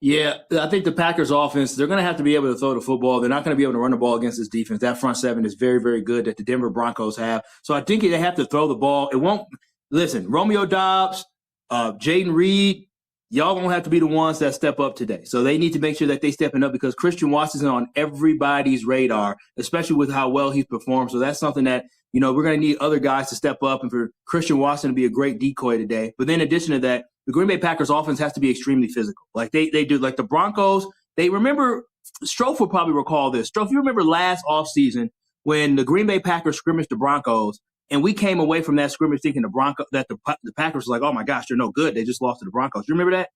Yeah, I think the Packers offense, they're going to have to be able to throw the football. They're not going to be able to run the ball against this defense. That front seven is very, very good that the Denver Broncos have. So I think they have to throw the ball. It won't – listen, Romeo Doubs, Jaden Reed, y'all won't have to be the ones that step up today. So they need to make sure that they stepping up because Christian Watson's on everybody's radar, especially with how well he's performed. So that's something that, we're going to need other guys to step up and for Christian Watson to be a great decoy today. But then in addition to that, the Green Bay Packers offense has to be extremely physical. Like they do, like the Broncos, they remember, Strouf will probably recall this. Strouf, you remember last offseason when the Green Bay Packers scrimmaged the Broncos and we came away from that scrimmage thinking that the Packers were like, oh my gosh, they're no good. They just lost to the Broncos. You remember that?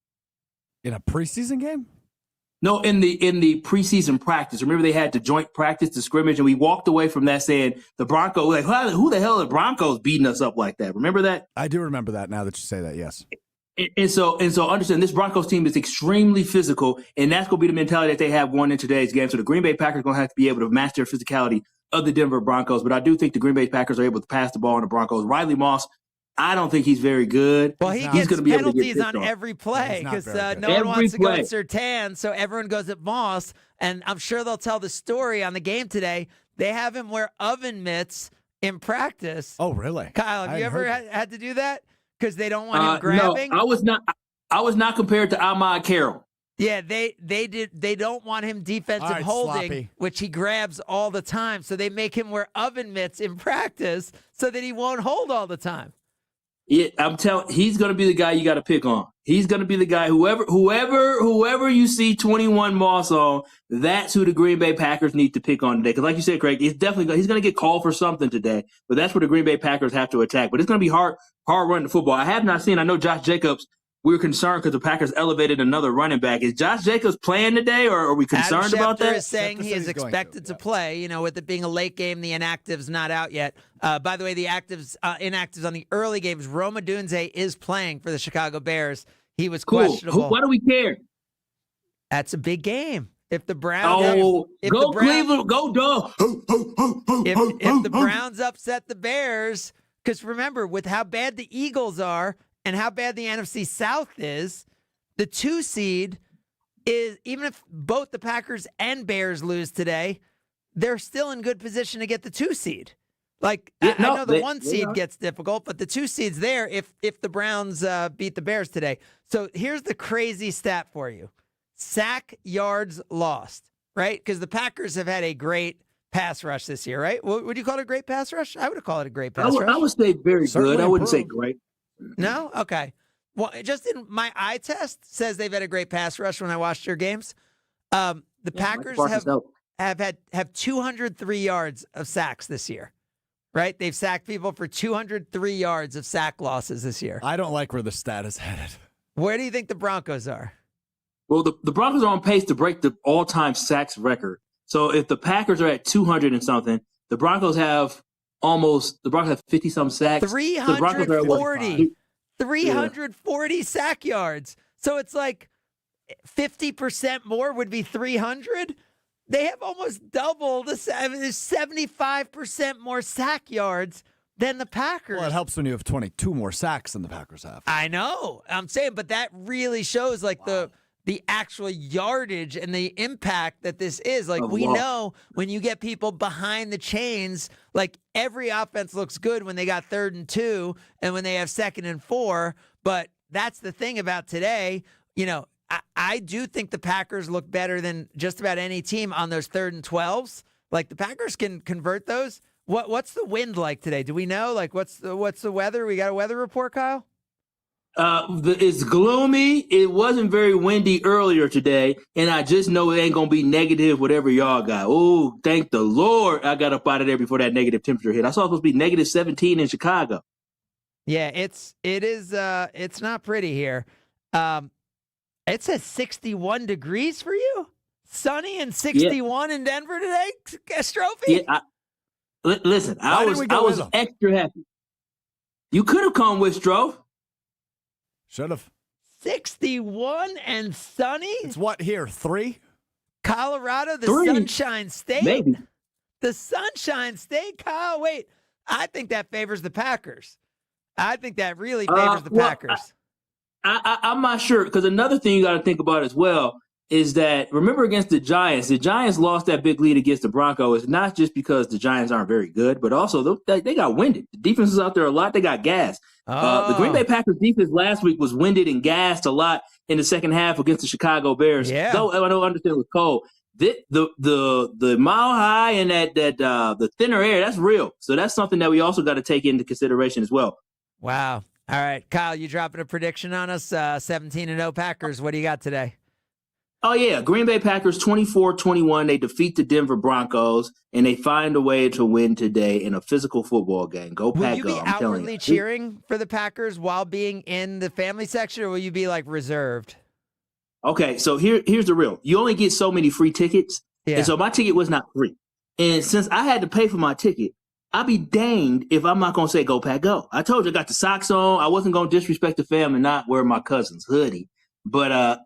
In a preseason game? No, in the preseason practice. Remember they had the joint practice, the scrimmage, and we walked away from that saying the Broncos, like, who the hell are the Broncos beating us up like that? Remember that? I do remember that now that you say that, yes. And so understand this Broncos team is extremely physical, and that's going to be the mentality that they have going into today's game. So the Green Bay Packers are going to have to be able to match their physicality of the Denver Broncos. But I do think the Green Bay Packers are able to pass the ball on the Broncos. Riley Moss, I don't think he's very good. Well, he gets penalties on every play because no one wants to go at Surtain, so everyone goes at Moss. And I'm sure they'll tell the story on the game today. They have him wear oven mitts in practice. Oh, really? Kyle, have you ever had to do that? Because they don't want him grabbing? No, I was not compared to Ahmad Carroll. Yeah, they did. They don't want him defensive holding, sloppy, which he grabs all the time. So they make him wear oven mitts in practice so that he won't hold all the time. Yeah, I'm telling. He's going to be the guy you got to pick on. He's going to be the guy. Whoever you see 21 Moss on, that's who the Green Bay Packers need to pick on today. Because, like you said, Craig, he's going to get called for something today. But that's where the Green Bay Packers have to attack. But it's going to be hard running the football. I have not seen. I know Josh Jacobs. We were concerned because the Packers elevated another running back. Is Josh Jacobs playing today, or are we concerned about that? Adam Schefter is saying he is expected to play. With it being a late game, the inactive's not out yet. By the way, the inactives on the early games, Roma Dunze is playing for the Chicago Bears. He was questionable. Why do we care? That's a big game. If the Browns, go Cleveland, go Dog. If the Browns upset the Bears, because remember, with how bad the Eagles are and how bad the NFC South is, the 2 seed is, even if both the Packers and Bears lose today, they're still in good position to get the 2 seed. I know the 1 seed gets difficult, but the 2 seed's there if the Browns beat the Bears today. So here's the crazy stat for you. Sack yards lost, right? Because the Packers have had a great pass rush this year, right? Would you call it a great pass rush? I would call it a great pass rush. I would say very good. I wouldn't say great. No? Okay. Well, just in my eye test says they've had a great pass rush when I watched your games. The Packers have 203 yards of sacks this year, right? They've sacked people for 203 yards of sack losses this year. I don't like where the stat is headed. Where do you think the Broncos are? Well, the Broncos are on pace to break the all-time sacks record. So if the Packers are at 200 and something, the Broncos have 50-some sacks. 340 sack yards. So it's like 50% more would be 300. They have almost double there's 75% more sack yards than the Packers. Well, it helps when you have 22 more sacks than the Packers have. I know. I'm saying, but that really shows the actual yardage and the impact that this is. We know when you get people behind the chains, every offense looks good when they got 3rd and 2 and when they have 2nd and 4. But that's the thing about today. I do think the Packers look better than just about any team on those 3rd and 12s. The Packers can convert those. What's the wind like today? Do we know? What's the weather? We got a weather report, Kyle? It's gloomy. It wasn't very windy earlier today, and I just know it ain't gonna be negative whatever y'all got. Oh, thank the Lord! I got up out of there before that negative temperature hit. I saw it was supposed to be negative 17 in Chicago. Yeah, it's not pretty here. It says 61 degrees for you, sunny and 61 in Denver today. Strophy. Yeah, listen, I was extra happy. You could have come with Strouf. Should have. 61 and sunny? It's what here, 3? Colorado, the 3. Sunshine State? Maybe. The Sunshine State, Kyle. Wait, I think that favors the Packers. I think that really favors the Packers. I'm not sure, because another thing you got to think about as well is that, remember against the Giants lost that big lead against the Broncos, not just because the Giants aren't very good, but also they got winded. The defense is out there a lot. They got gassed. The Green Bay Packers defense last week was winded and gassed a lot in the second half against the Chicago Bears. Yeah. Though I don't understand with cold. The mile high and the thinner air, that's real. So that's something that we also got to take into consideration as well. Wow. All right, Kyle, you dropping a prediction on us? 17-0 Packers. What do you got today? Oh, yeah. Green Bay Packers 24-21. They defeat the Denver Broncos, and they find a way to win today in a physical football game. Go Pack, Will you go. be I'm telling outwardly you. cheering for the Packers while being in the family section, or will you be, like, reserved? Okay, so here's the real. You only get so many free tickets, and so my ticket was not free. And since I had to pay for my ticket, I'll be danged if I'm not going to say go Pack go. I told you I got the socks on. I wasn't going to disrespect the fam and not wear my cousin's hoodie. But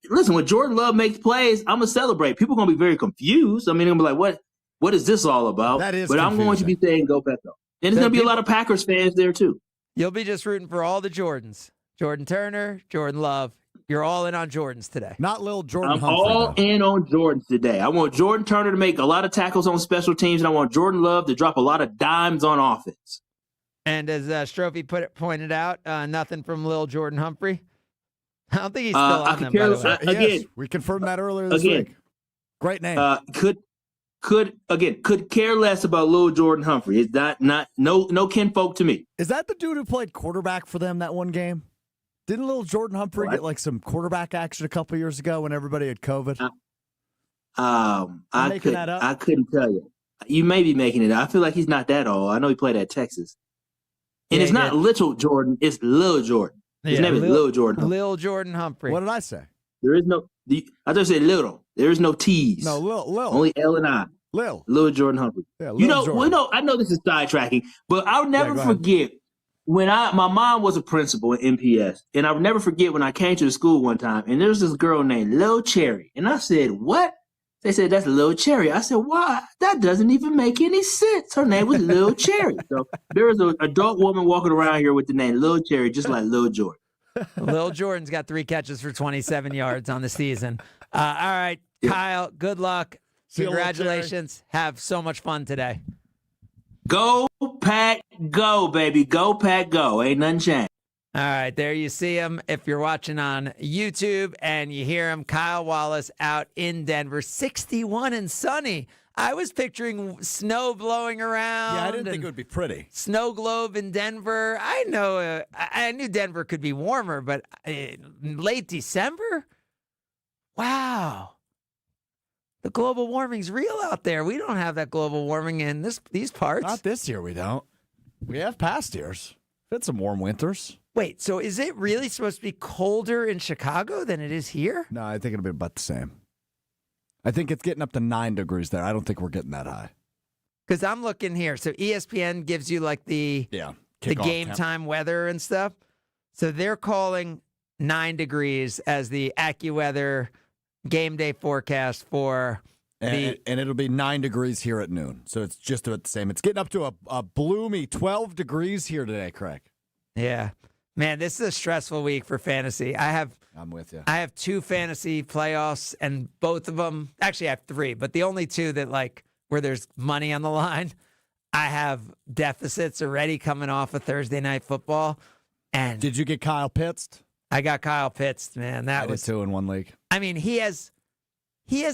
listen, when Jordan Love makes plays, I'm going to celebrate. People are going to be very confused. I mean, they're going to be like, what is this all about? That is But confusing. I'm going to be saying go Pack go. And there's going to be a lot of Packers fans there, too. You'll be just rooting for all the Jordans. Jordan Turner, Jordan Love. You're all in on Jordans today. Not little Jordan I'm Humphrey, all though. in on Jordans today. I want Jordan Turner to make a lot of tackles on special teams, and I want Jordan Love to drop a lot of dimes on offense. And as Strophy pointed out, nothing from Lil Jordan Humphrey. I don't think he's still on them, by the way. Again, Yes, we confirmed that earlier this week. Great name. Could care less about Lil Jordan Humphrey. It's no kinfolk to me. Is that the dude who played quarterback for them that one game? Didn't little Jordan Humphrey get like some quarterback action a couple years ago when everybody had COVID? I couldn't tell you. You may be making it up. I feel like he's not that old. I know he played at Texas. And it's not Little Jordan, it's Lil Jordan. His name is Lil Jordan Humphrey. Lil Jordan Humphrey. What did I say? There is no, I just said little. There is no T's. No, Lil. Only L and I. Lil Jordan Humphrey. Yeah, Jordan. I know this is sidetracking, but I'll never forget when my mom was a principal at MPS, and I'll never forget when I came to the school one time, and there was this girl named Lil Cherry, and I said, "What?" They said, "That's Lil Cherry." I said, "Why? That doesn't even make any sense." Her name was Lil Cherry. So there is an adult woman walking around here with the name Lil Cherry, just like Lil Jordan. Lil Jordan's got 3 catches for 27 yards on the season. All right, Kyle, good luck. Congratulations. Have so much fun today. Go Pack go, baby. Go Pack go. Ain't nothing changed. All right, there you see him. If you're watching on YouTube and you hear him, Kyle Wallace out in Denver, 61 and sunny. I was picturing snow blowing around. Yeah, I didn't think it would be pretty. Snow globe in Denver. I know. I knew Denver could be warmer, but late December? Wow. The global warming's real out there. We don't have that global warming in these parts. Not this year, we don't. We have past years. We've had some warm winters. Wait, so is it really supposed to be colder in Chicago than it is here? No, I think it'll be about the same. I think it's getting up to 9 degrees there. I don't think we're getting that high. Because I'm looking here. So ESPN gives you like the game time weather and stuff. So they're calling 9 degrees as the AccuWeather game day forecast for and it'll be 9 degrees here at noon. So it's just about the same. It's getting up to a bloomy 12 degrees here today, Craig. Yeah. Man, this is a stressful week for fantasy. I'm with you. I have 2 fantasy playoffs, and both of them, actually I have 3, but the only 2 that where there's money on the line, I have deficits already coming off of Thursday Night Football. And did you get Kyle Pitts? I got Kyle Pitts, man. I did 2 in one league. I mean, he has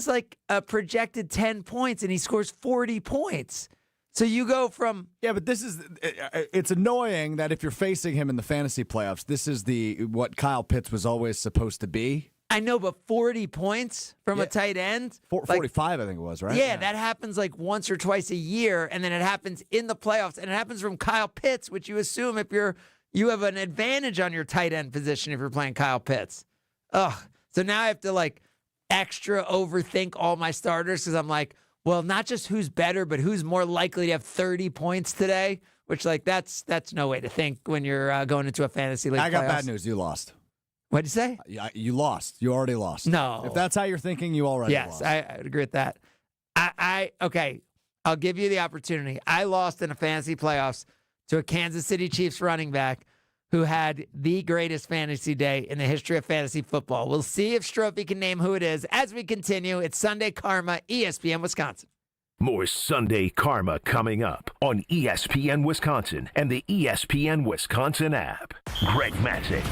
like a projected 10 points, and he scores 40 points. So you go from... Yeah, but it's annoying that if you're facing him in the fantasy playoffs, this is what Kyle Pitts was always supposed to be. I know, but 40 points from a tight end? 45, I think it was, right? Yeah, that happens like once or twice a year, and then it happens in the playoffs, and it happens from Kyle Pitts, which you assume if you have an advantage on your tight end position if you're playing Kyle Pitts. Ugh. So now I have to extra overthink all my starters because I'm like, well, not just who's better, but who's more likely to have 30 points today, which that's no way to think when you're going into a fantasy league. I got playoffs. bad news. You lost. What'd you say? You lost. You already lost. No. If that's how you're thinking, you already lost. Yes, I agree with that. Okay. I'll give you the opportunity. I lost in a fantasy playoffs to a Kansas City Chiefs running back who had the greatest fantasy day in the history of fantasy football. We'll see if Stroufy can name who it is as we continue. It's Sunday Karma, ESPN Wisconsin. More Sunday Karma coming up on ESPN Wisconsin and the ESPN Wisconsin app. Greg Matzek,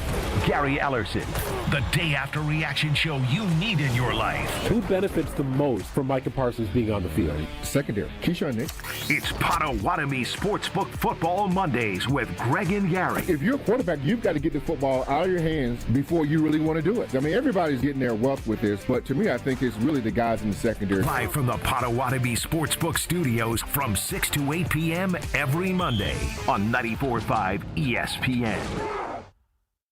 Gary Ellerson, the day after reaction show you need in your life. Who benefits the most from Micah Parsons being on the field? Secondary. Keyshawn Nix. It's Potawatomi Sportsbook Football Mondays with Greg and Gary. If you're a quarterback, you've got to get the football out of your hands before you really want to do it. I mean, everybody's getting their wealth with this, but to me, I think it's really the guys in the secondary. Live from the Potawatomi Sportsbook Studios from 6 to 8 p.m. every Monday on 94.5 ESPN.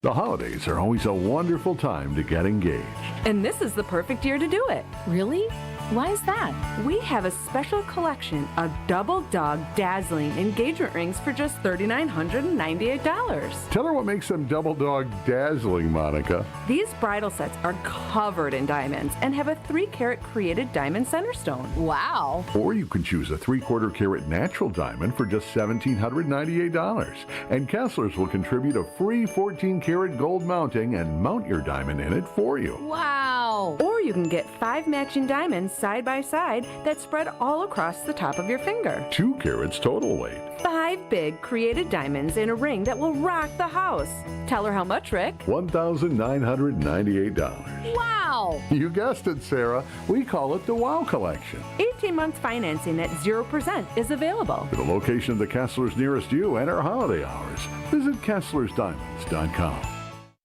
The holidays are always a wonderful time to get engaged. And this is the perfect year to do it. Really? Why is that? We have a special collection of double dog dazzling engagement rings for just $3,998. Tell her what makes them double dog dazzling, Monica. These bridal sets are covered in diamonds and have a 3-carat created diamond center stone. Wow. Or you can choose a 3/4 carat natural diamond for just $1,798. And Kessler's will contribute a free 14-carat gold mounting and mount your diamond in it for you. Wow. Or you can get 5 matching diamonds side by side that spread all across the top of your finger. 2 carats total weight. 5 big created diamonds in a ring that will rock the house. Tell her how much, Rick. $1,998. Wow. You guessed it, Sarah. We call it the Wow Collection. 18-month financing at 0% is available. For the location of the Kessler's nearest you and our holiday hours, visit KesslersDiamonds.com.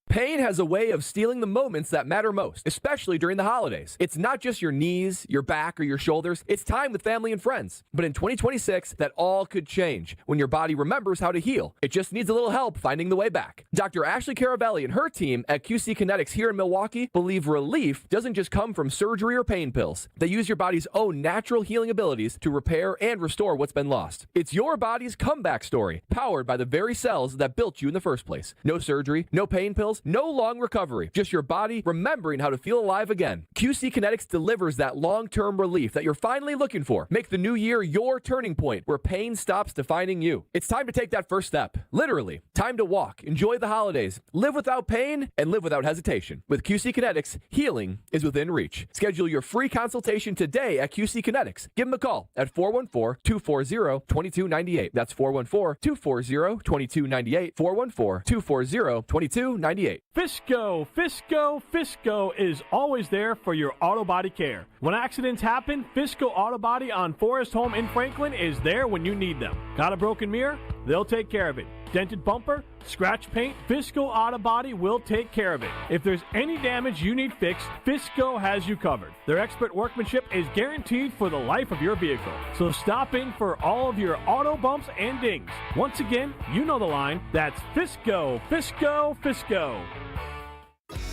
Pain has a way of stealing the moments that matter most, especially during the holidays. It's not just your knees, your back, or your shoulders. It's time with family and friends. But in 2026, that all could change when your body remembers how to heal. It just needs a little help finding the way back. Dr. Ashley Caravelli and her team at QC Kinetics here in Milwaukee believe relief doesn't just come from surgery or pain pills. They use your body's own natural healing abilities to repair and restore what's been lost. It's your body's comeback story, powered by the very cells that built you in the first place. No surgery, no pain pills, no long recovery, just your body remembering how to feel alive again. QC Kinetics delivers that long-term relief that you're finally looking for. Make the new year your turning point where pain stops defining you. It's time to take that first step. Literally, time to walk, enjoy the holidays, live without pain, and live without hesitation. With QC Kinetics, healing is within reach. Schedule your free consultation today at QC Kinetics. Give them a call at 414-240-2298. That's 414-240-2298. 414-240-2298. Fisco, Fisco, Fisco is always there for your auto body care. When accidents happen, Fisco Auto Body on Forest Home in Franklin is there when you need them. Got a broken mirror? They'll take care of it. Dented bumper? Scratch paint? Fisco Auto Body will take care of it. If there's any damage you need fixed, Fisco has you covered. Their expert workmanship is guaranteed for the life of your vehicle. So stop in for all of your auto bumps and dings. Once again, you know the line. That's Fisco, Fisco, Fisco.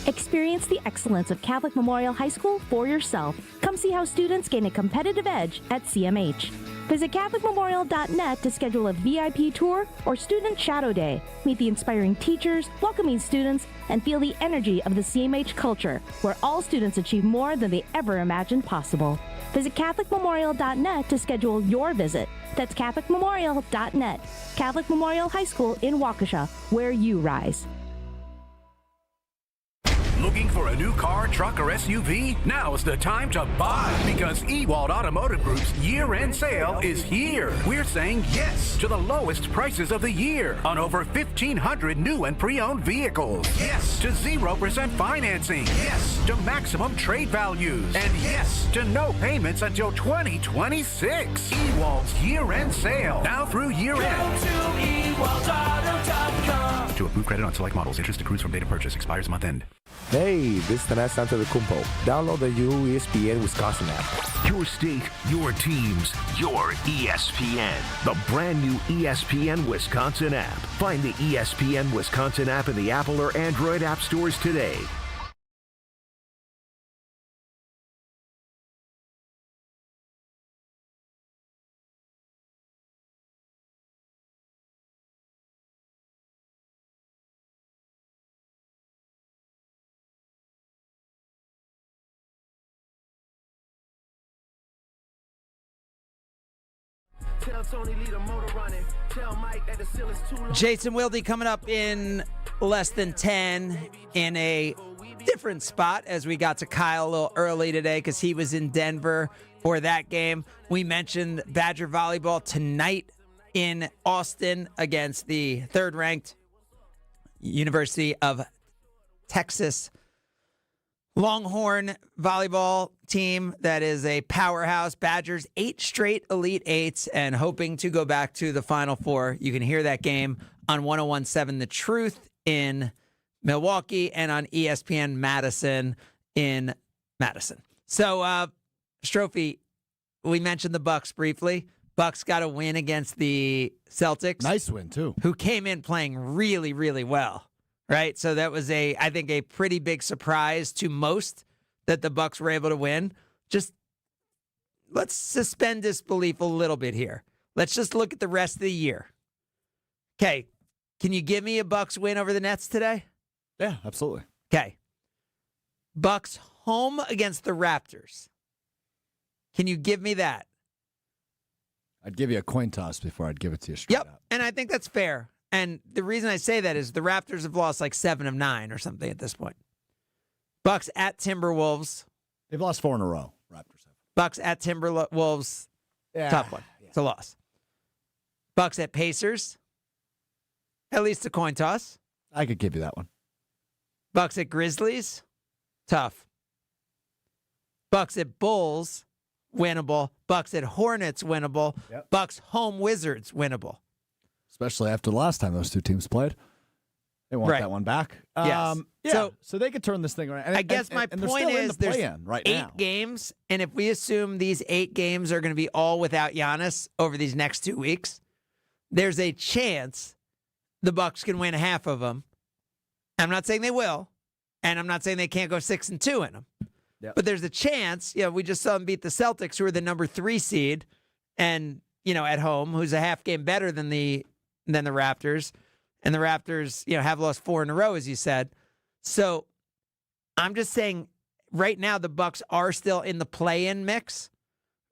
Experience the excellence of Catholic Memorial High School for yourself. Come see how students gain a competitive edge at CMH. Visit CatholicMemorial.net to schedule a VIP tour or Student Shadow Day. Meet the inspiring teachers, welcoming students, and feel the energy of the CMH culture, where all students achieve more than they ever imagined possible. Visit CatholicMemorial.net to schedule your visit. That's CatholicMemorial.net. Catholic Memorial High School in Waukesha, where you rise. Looking for a new car, truck, or SUV? Now's the time to buy, because Ewald Automotive Group's year-end sale is here. We're saying yes to the lowest prices of the year on over 1,500 new and pre-owned vehicles. Yes to 0% financing. Yes to maximum trade values. And yes to no payments until 2026. Ewald's year-end sale. Now through year-end. Go to EwaldAuto.com. To approve credit on select models. Interest accrues from date of purchase. Expires month end. Hey, this is Tanas Antetokounmpo. Download the new ESPN Wisconsin app. Your state, your teams, your ESPN. The brand new ESPN Wisconsin app. Find the ESPN Wisconsin app in the Apple or Android app stores today. Jason Wilde coming up in less than 10 in a different spot as we got to Kyle a little early today because he was in Denver for that game. We mentioned Badger volleyball tonight in Austin against the third-ranked University of Texas Longhorn volleyball team that is a powerhouse. Badgers 8 straight Elite Eights and hoping to go back to the Final Four. You can hear that game on 101.7 The Truth in Milwaukee and on ESPN Madison in Madison. So, Strouf, we mentioned the Bucks briefly. Bucks got a win against the Celtics. Nice win, too. Who came in playing really, really well. Right, so that was I think a pretty big surprise to most that the Bucks were able to win. Just let's suspend disbelief a little bit here. Let's just look at the rest of the year. Okay, can you give me a Bucks win over the Nets today? Yeah, absolutely. Okay, Bucks home against the Raptors. Can you give me that? I'd give you a coin toss before I'd give it to you straight up. And I think that's fair. And the reason I say that is the Raptors have lost like 7 of 9 or something at this point. Bucks at Timberwolves. They've lost 4 in a row. Raptors have. Bucks at Timberwolves. Tough one. Yeah. It's a loss. Bucks at Pacers. At least a coin toss. I could give you that one. Bucks at Grizzlies. Tough. Bucks at Bulls. Winnable. Bucks at Hornets. Winnable. Yep. Bucks home Wizards. Winnable. Especially after the last time those two teams played. They want that one back. Yes. So they could turn this thing around. And, I guess my point is there's 8 now. games, and if we assume these 8 games are going to be all without Giannis over these next 2 weeks, there's a chance the Bucks can win half of them. I'm not saying they will, and I'm not saying they can't go 6-2 in them. Yep. But there's a chance. We just saw them beat the Celtics, who are the number 3 seed, and at home, who's a half game better than the Raptors. And the Raptors, have lost 4 in a row, as you said. So I'm just saying right now the Bucks are still in the play-in mix,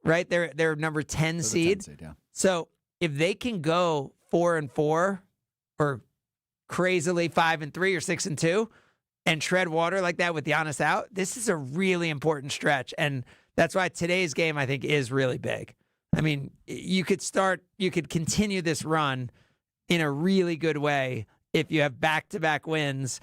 right? They're number 10 seed. Yeah. So if they can go 4-4 or crazily 5-3 or 6-2 and tread water like that with Giannis out, this is a really important stretch. And that's why today's game, I think, is really big. I mean, you could continue this run in a really good way if you have back-to-back wins,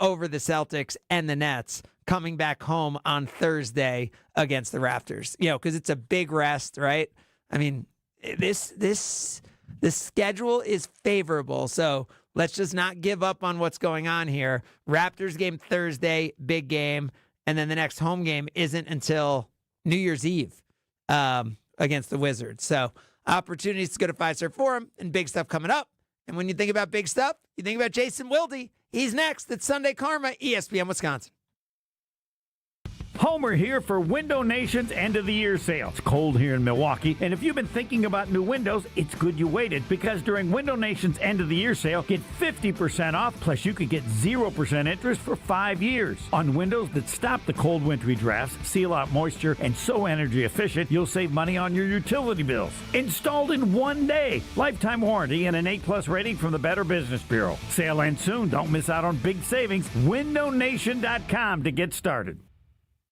over the Celtics and the Nets coming back home on Thursday against the Raptors, because it's a big rest, right? I mean, this schedule is favorable, so let's just not give up on what's going on here. Raptors game Thursday, big game, and then the next home game isn't until New Year's Eve against the Wizards. So opportunities to go to Fiserv Forum and big stuff coming up. And when you think about big stuff, you think about Jason Wilde. He's next at Sunday Karma, ESPN Wisconsin. Homer here for Window Nation's end of the year sale. It's cold here in Milwaukee, and if you've been thinking about new windows, it's good you waited, because during Window Nation's end of the year sale, get 50% off, plus you could get 0% interest for 5 years. On windows that stop the cold wintry drafts, seal out moisture, and so energy efficient, you'll save money on your utility bills. Installed in 1 day. Lifetime warranty and an A+ rating from the Better Business Bureau. Sale ends soon. Don't miss out on big savings. WindowNation.com to get started.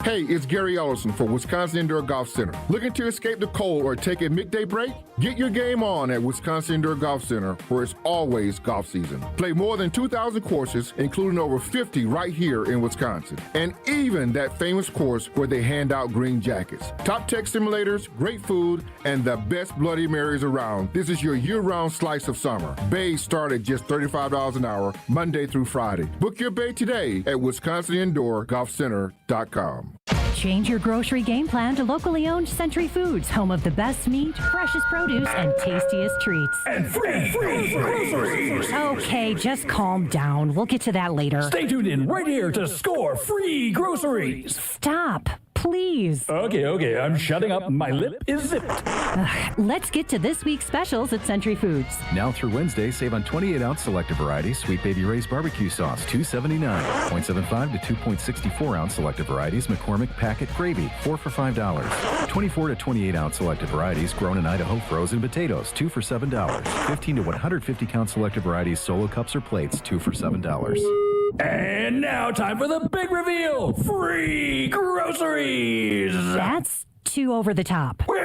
Hey, it's Gary Ellison for Wisconsin Indoor Golf Center. Looking to escape the cold or take a midday break? Get your game on at Wisconsin Indoor Golf Center, where it's always golf season. Play more than 2,000 courses, including over 50 right here in Wisconsin. And even that famous course where they hand out green jackets. Top tech simulators, great food, and the best Bloody Marys around. This is your year-round slice of summer. Bays start at just $35 an hour, Monday through Friday. Book your bay today at WisconsinIndoorGolfCenter.com. Change your grocery game plan to locally owned Century Foods, home of the best meat, freshest produce, and tastiest treats. And free groceries. Okay, just calm down. We'll get to that later. Stay tuned in right here to score free groceries. Stop, please. please. Okay, I'm shutting up. My lip is zipped. Let's get to this week's specials at Century Foods. Now through Wednesday, save on 28-ounce selective varieties, Sweet Baby Ray's barbecue sauce, $2.79. 0.75 to 2.64-ounce selective varieties, McCormick packet gravy, 4 for $5. 24 to 28-ounce selective varieties, grown in Idaho frozen potatoes, 2 for $7. 15 to 150-count selective varieties, solo cups or plates, 2 for $7. And now, time for the big reveal. Free groceries. That's too over the top. Forget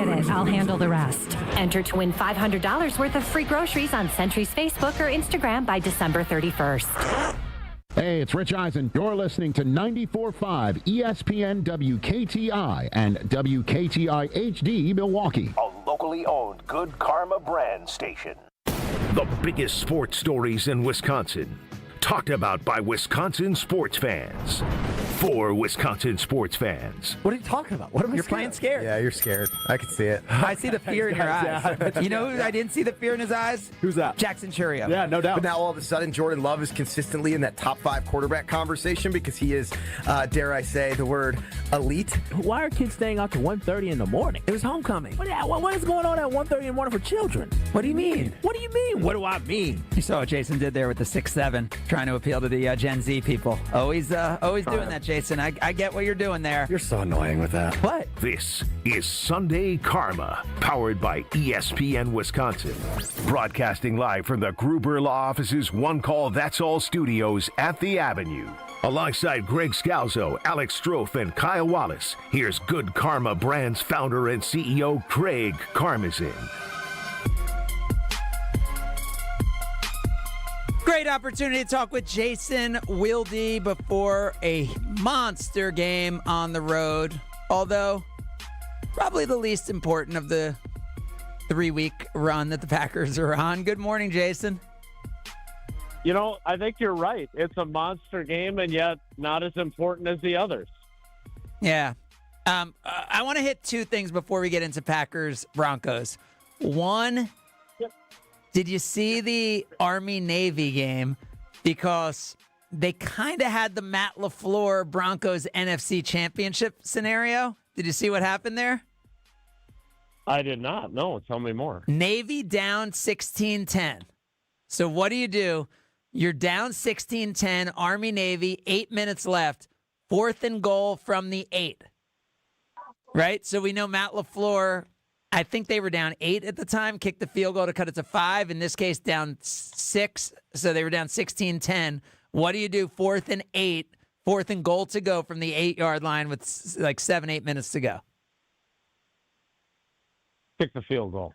it. I'll handle the rest. Enter to win $500 worth of free groceries on Century's Facebook or Instagram by December 31st. Hey, it's Rich Eisen. You're listening to 94.5 ESPN WKTI and WKTI HD Milwaukee. A locally owned Good Karma brand station. The biggest sports stories in Wisconsin. Talked about by Wisconsin sports fans. For Wisconsin sports fans. What are you talking about? What am I You're playing scared. Yeah, you're scared. I can see it. I see the fear in your eyes. You know who I didn't see the fear in his eyes? Who's that? Jackson Churio. Yeah, no doubt. But now all of a sudden, Jordan Love is consistently in that top 5 quarterback conversation because he is, dare I say, the word elite. Why are kids staying out to 1:30 in the morning? It was homecoming. What is going on at 1:30 in the morning for children? What do you mean? What do you mean? What do I mean? You saw what Jason did there with the 6'7", trying to appeal to the Gen Z people. Always doing that, Jason. I get what you're doing there. You're so annoying with that. What? This is Sunday Karma, powered by ESPN Wisconsin. Broadcasting live from the Gruber Law Office's One Call That's All studios at the Avenue. Alongside Greg Scalzo, Alex Strouf, and Kyle Wallace, here's Good Karma Brand's founder and CEO, Craig Karmazin. Great opportunity to talk with Jason Wilde before a monster game on the road. Although, probably the least important of the 3-week run that the Packers are on. Good morning, Jason. You know, I think you're right. It's a monster game, and yet not as important as the others. Yeah. I want to hit 2 things before we get into Packers-Broncos. One, did you see the Army-Navy game? Because they kind of had the Matt LaFleur Broncos NFC Championship scenario. Did you see what happened there? I did not. No, tell me more. Navy down 16-10. So what do? You're down 16-10, Army-Navy, 8 minutes left, 4th and goal from the 8. Right? So we know Matt LaFleur, I think they were down 8 at the time, kicked the field goal to cut it to 5. In this case, down 6. So they were down 16-10. What do? 4th and 8, 4th and goal to go from the 8-yard line with like 7-8 minutes to go. Kick the field goal.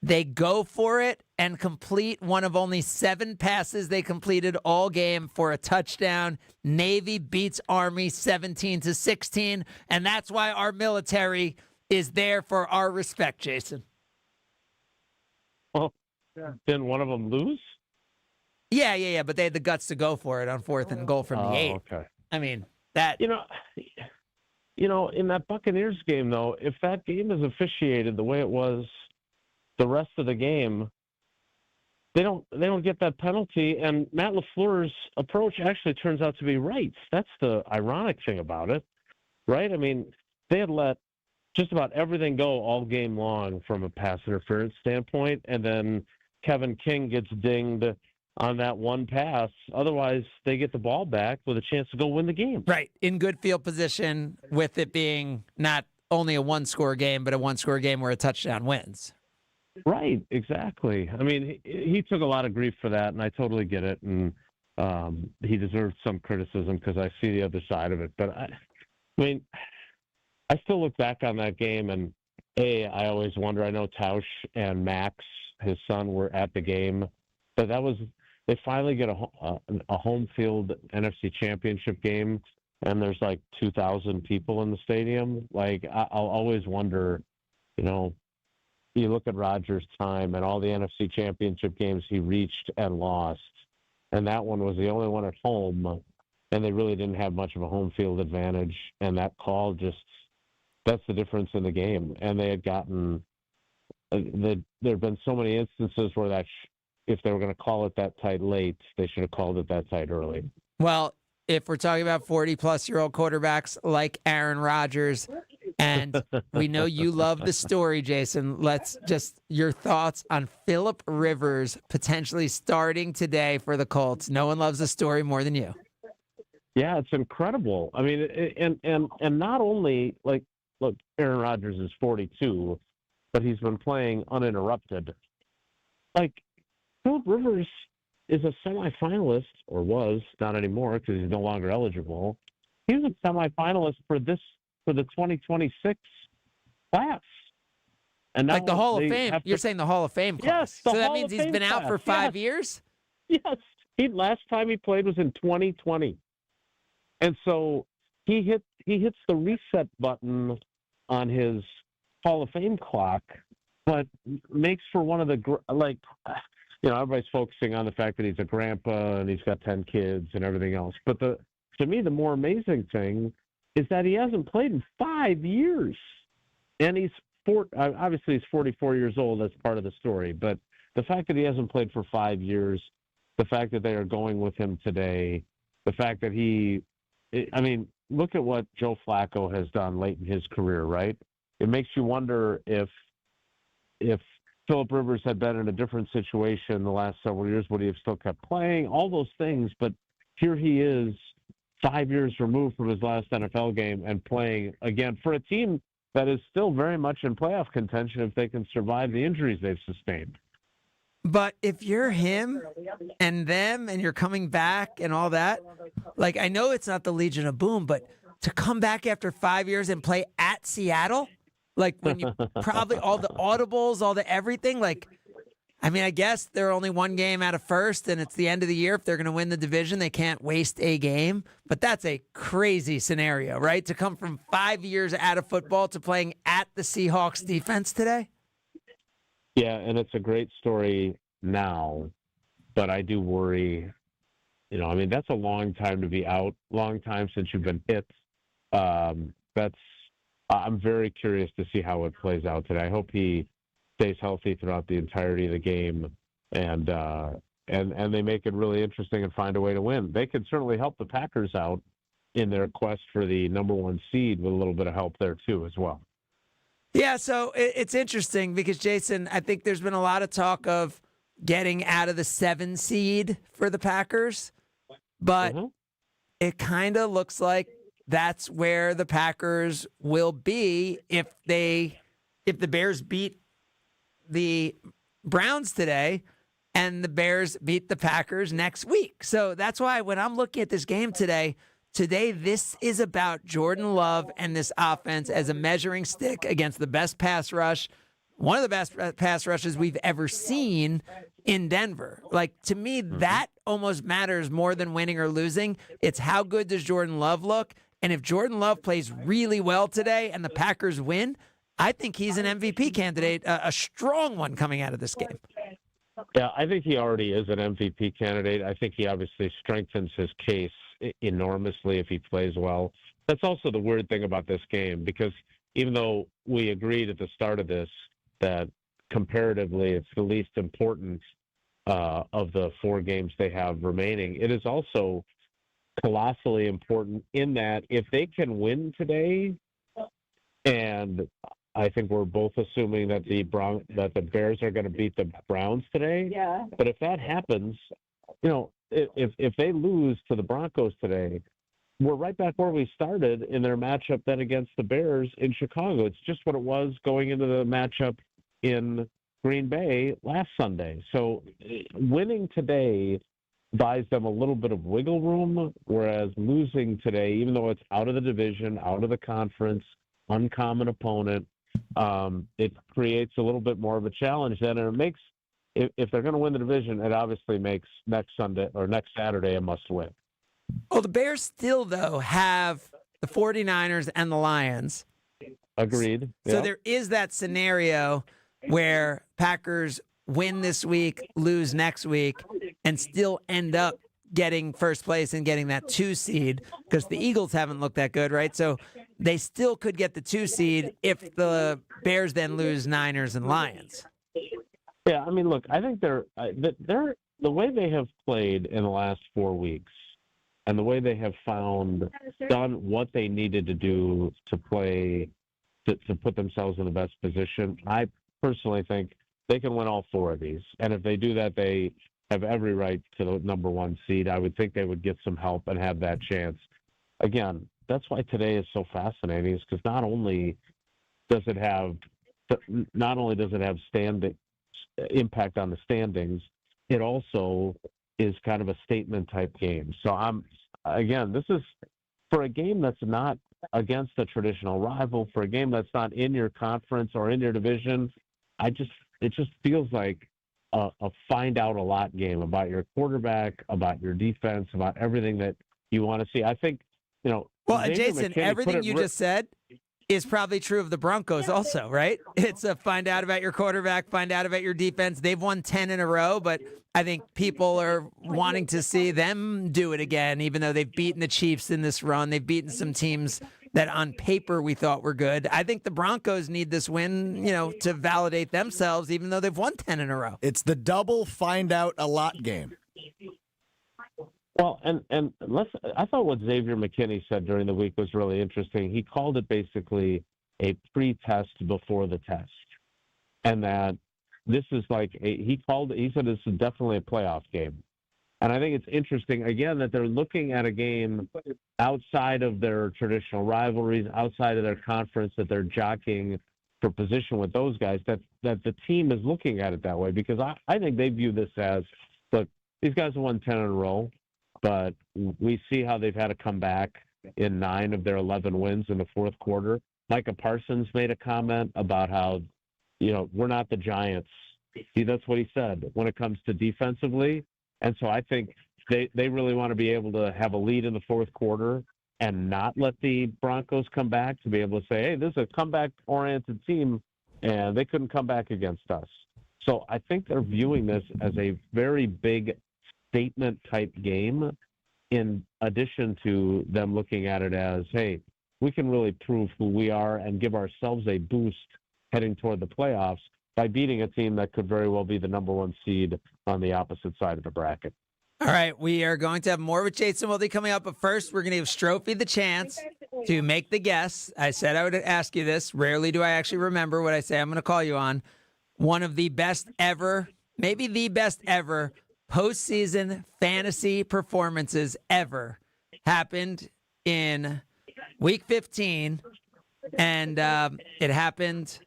They go for it and complete one of only 7 passes they completed all game for a touchdown. Navy beats Army 17-16, and that's why our military is there for our respect, Jason. Well, didn't one of them lose? Yeah, but they had the guts to go for it on 4th and goal from the 8. Okay. I mean, that... You know, in that Buccaneers game, though, if that game is officiated the way it was the rest of the game, they don't get that penalty, and Matt LaFleur's approach actually turns out to be right. That's the ironic thing about it, right? I mean, they had let just about everything go all game long from a pass interference standpoint, and then Kevin King gets dinged on that one pass. Otherwise, they get the ball back with a chance to go win the game. Right, in good field position, with it being not only a 1-score game, but a 1-score game where a touchdown wins. Right, exactly. I mean, he took a lot of grief for that, and I totally get it. And he deserves some criticism because I see the other side of it. But I mean, I still look back on that game, and I always wonder. I know Tausch and Max, his son, were at the game, but they finally get a home field NFC Championship game, and there's like 2,000 people in the stadium. Like I'll always wonder, you look at Rodgers' time and all the NFC Championship games he reached and lost, and that one was the only one at home, and they really didn't have much of a home field advantage, and that call that's the difference in the game. And they had gotten there have been so many instances where if they were going to call it that tight late, they should have called it that tight early. Well, if we're talking about 40-plus-year-old quarterbacks like Aaron Rodgers, and we know you love the story, Jason, let's just your thoughts on Phillip Rivers potentially starting today for the Colts. No one loves the story more than you. Yeah, it's incredible. I mean, and not only, like, look, Aaron Rodgers is 42, but he's been playing uninterrupted. Like, Phillip Rivers is a semifinalist, or was, not anymore because he's no longer eligible. He was a semifinalist for the 2026 class. And now like the Hall of Fame. You're saying the Hall of Fame class. Yes. So that means he's been out for 5 years? Yes. Last time he played was in 2020. And so he hits the reset button on his Hall of Fame clock, but makes for one of the, like, everybody's focusing on the fact that he's a grandpa and he's got 10 kids and everything else. But to me, the more amazing thing is that he hasn't played in 5 years. And obviously he's 44 years old. That's part of the story. But the fact that he hasn't played for 5 years, the fact that they are going with him today, the fact that look at what Joe Flacco has done late in his career, right? It makes you wonder if Phillip Rivers had been in a different situation the last several years, would he have still kept playing? All those things, but here he is 5 years removed from his last NFL game and playing again for a team that is still very much in playoff contention if they can survive the injuries they've sustained. But if you're him and them and you're coming back and all that, like, I know it's not the Legion of Boom, but to come back after 5 years and play at Seattle, like when you probably all the audibles, all the everything, like, I mean, I guess they're only one game out of first and it's the end of the year. If they're going to win the division, they can't waste a game. But that's a crazy scenario, right? To come from 5 years out of football to playing at the Seahawks defense today. Yeah, and it's a great story now, but I do worry. That's a long time to be out, long time since you've been hit. I'm very curious to see how it plays out today. I hope he stays healthy throughout the entirety of the game, and they make it really interesting and find a way to win. They could certainly help the Packers out in their quest for the number one seed with a little bit of help there too as well. Yeah, so it's interesting because, Jason, I think there's been a lot of talk of getting out of the 7 seed for the Packers, but it kind of looks like that's where the Packers will be if the Bears beat the Browns today and the Bears beat the Packers next week. So that's why when I'm looking at this game today, this is about Jordan Love and this offense as a measuring stick against the best pass rush, one of the best pass rushes we've ever seen in Denver. Like, to me, that almost matters more than winning or losing. It's how good does Jordan Love look? And if Jordan Love plays really well today and the Packers win, I think he's an MVP candidate, a strong one coming out of this game. Yeah, I think he already is an MVP candidate. I think he obviously strengthens his case enormously if he plays well. That's also the weird thing about this game, because even though we agreed at the start of this that comparatively it's the least important of the 4 games they have remaining, it is also colossally important in that if they can win today, and I think we're both assuming that the Bears are going to beat the Browns today. Yeah. But if that happens, if they lose to the Broncos today, we're right back where we started in their matchup then against the Bears in Chicago. It's just what it was going into the matchup in Green Bay last Sunday. So winning today buys them a little bit of wiggle room, whereas losing today, even though it's out of the division, out of the conference, uncommon opponent, it creates a little bit more of a challenge then, and it makes, if they're going to win the division, it obviously makes next Saturday a must win. Well, the Bears still, though, have the 49ers and the Lions. Agreed. So Yep. there is that scenario where Packers win this week, lose next week, and still end up getting first place and getting that 2 seed, because the Eagles haven't looked that good, right? So they still could get the 2 seed if the Bears then lose Niners and Lions. Yeah, I mean, look, I think they're the way they have played in the last 4 weeks and the way they have done what they needed to do to play, to put themselves in the best position, I personally think they can win all 4 of these. And if they do that, they have every right to the number 1 seed. I would think they would get some help and have that chance. Again, that's why today is so fascinating, is because not only does it have impact on the standings, it also is kind of a statement type game. So this is for a game that's not against a traditional rival, for a game that's not in your conference or in your division. It just feels like a find out a lot game about your quarterback, about your defense, about everything that you want to see. I think, Well, Jason, everything you just said is probably true of the Broncos also, right? It's a find out about your quarterback, find out about your defense. They've won 10 in a row, but I think people are wanting to see them do it again, even though they've beaten the Chiefs in this run. They've beaten some teams that on paper we thought were good. I think the Broncos need this win, to validate themselves, even though they've won 10 in a row. It's the double find out a lot game. Well, and I thought what Xavier McKinney said during the week was really interesting. He called it basically a pre-test before the test, and that this is he said this is definitely a playoff game. And I think it's interesting, again, that they're looking at a game outside of their traditional rivalries, outside of their conference, that they're jockeying for position with those guys, that the team is looking at it that way, because I think they view this as, look, these guys have won 10 in a row, but we see how they've had to come back in 9 of their 11 wins in the fourth quarter. Micah Parsons made a comment about how, we're not the Giants. That's what he said when it comes to defensively. And so I think they really want to be able to have a lead in the fourth quarter and not let the Broncos come back, to be able to say, hey, this is a comeback-oriented team, and they couldn't come back against us. So I think they're viewing this as a very big statement-type game, in addition to them looking at it as, hey, we can really prove who we are and give ourselves a boost heading toward the playoffs by beating a team that could very well be the number 1 seed on the opposite side of the bracket. All right, we are going to have more with Jason Wilde coming up, but first we're going to give Stroufy the chance to make the guess. I said I would ask you this. Rarely do I actually remember what I say I'm going to call you on. One of the best ever, maybe the best ever, postseason fantasy performances ever happened in Week 15, and it happened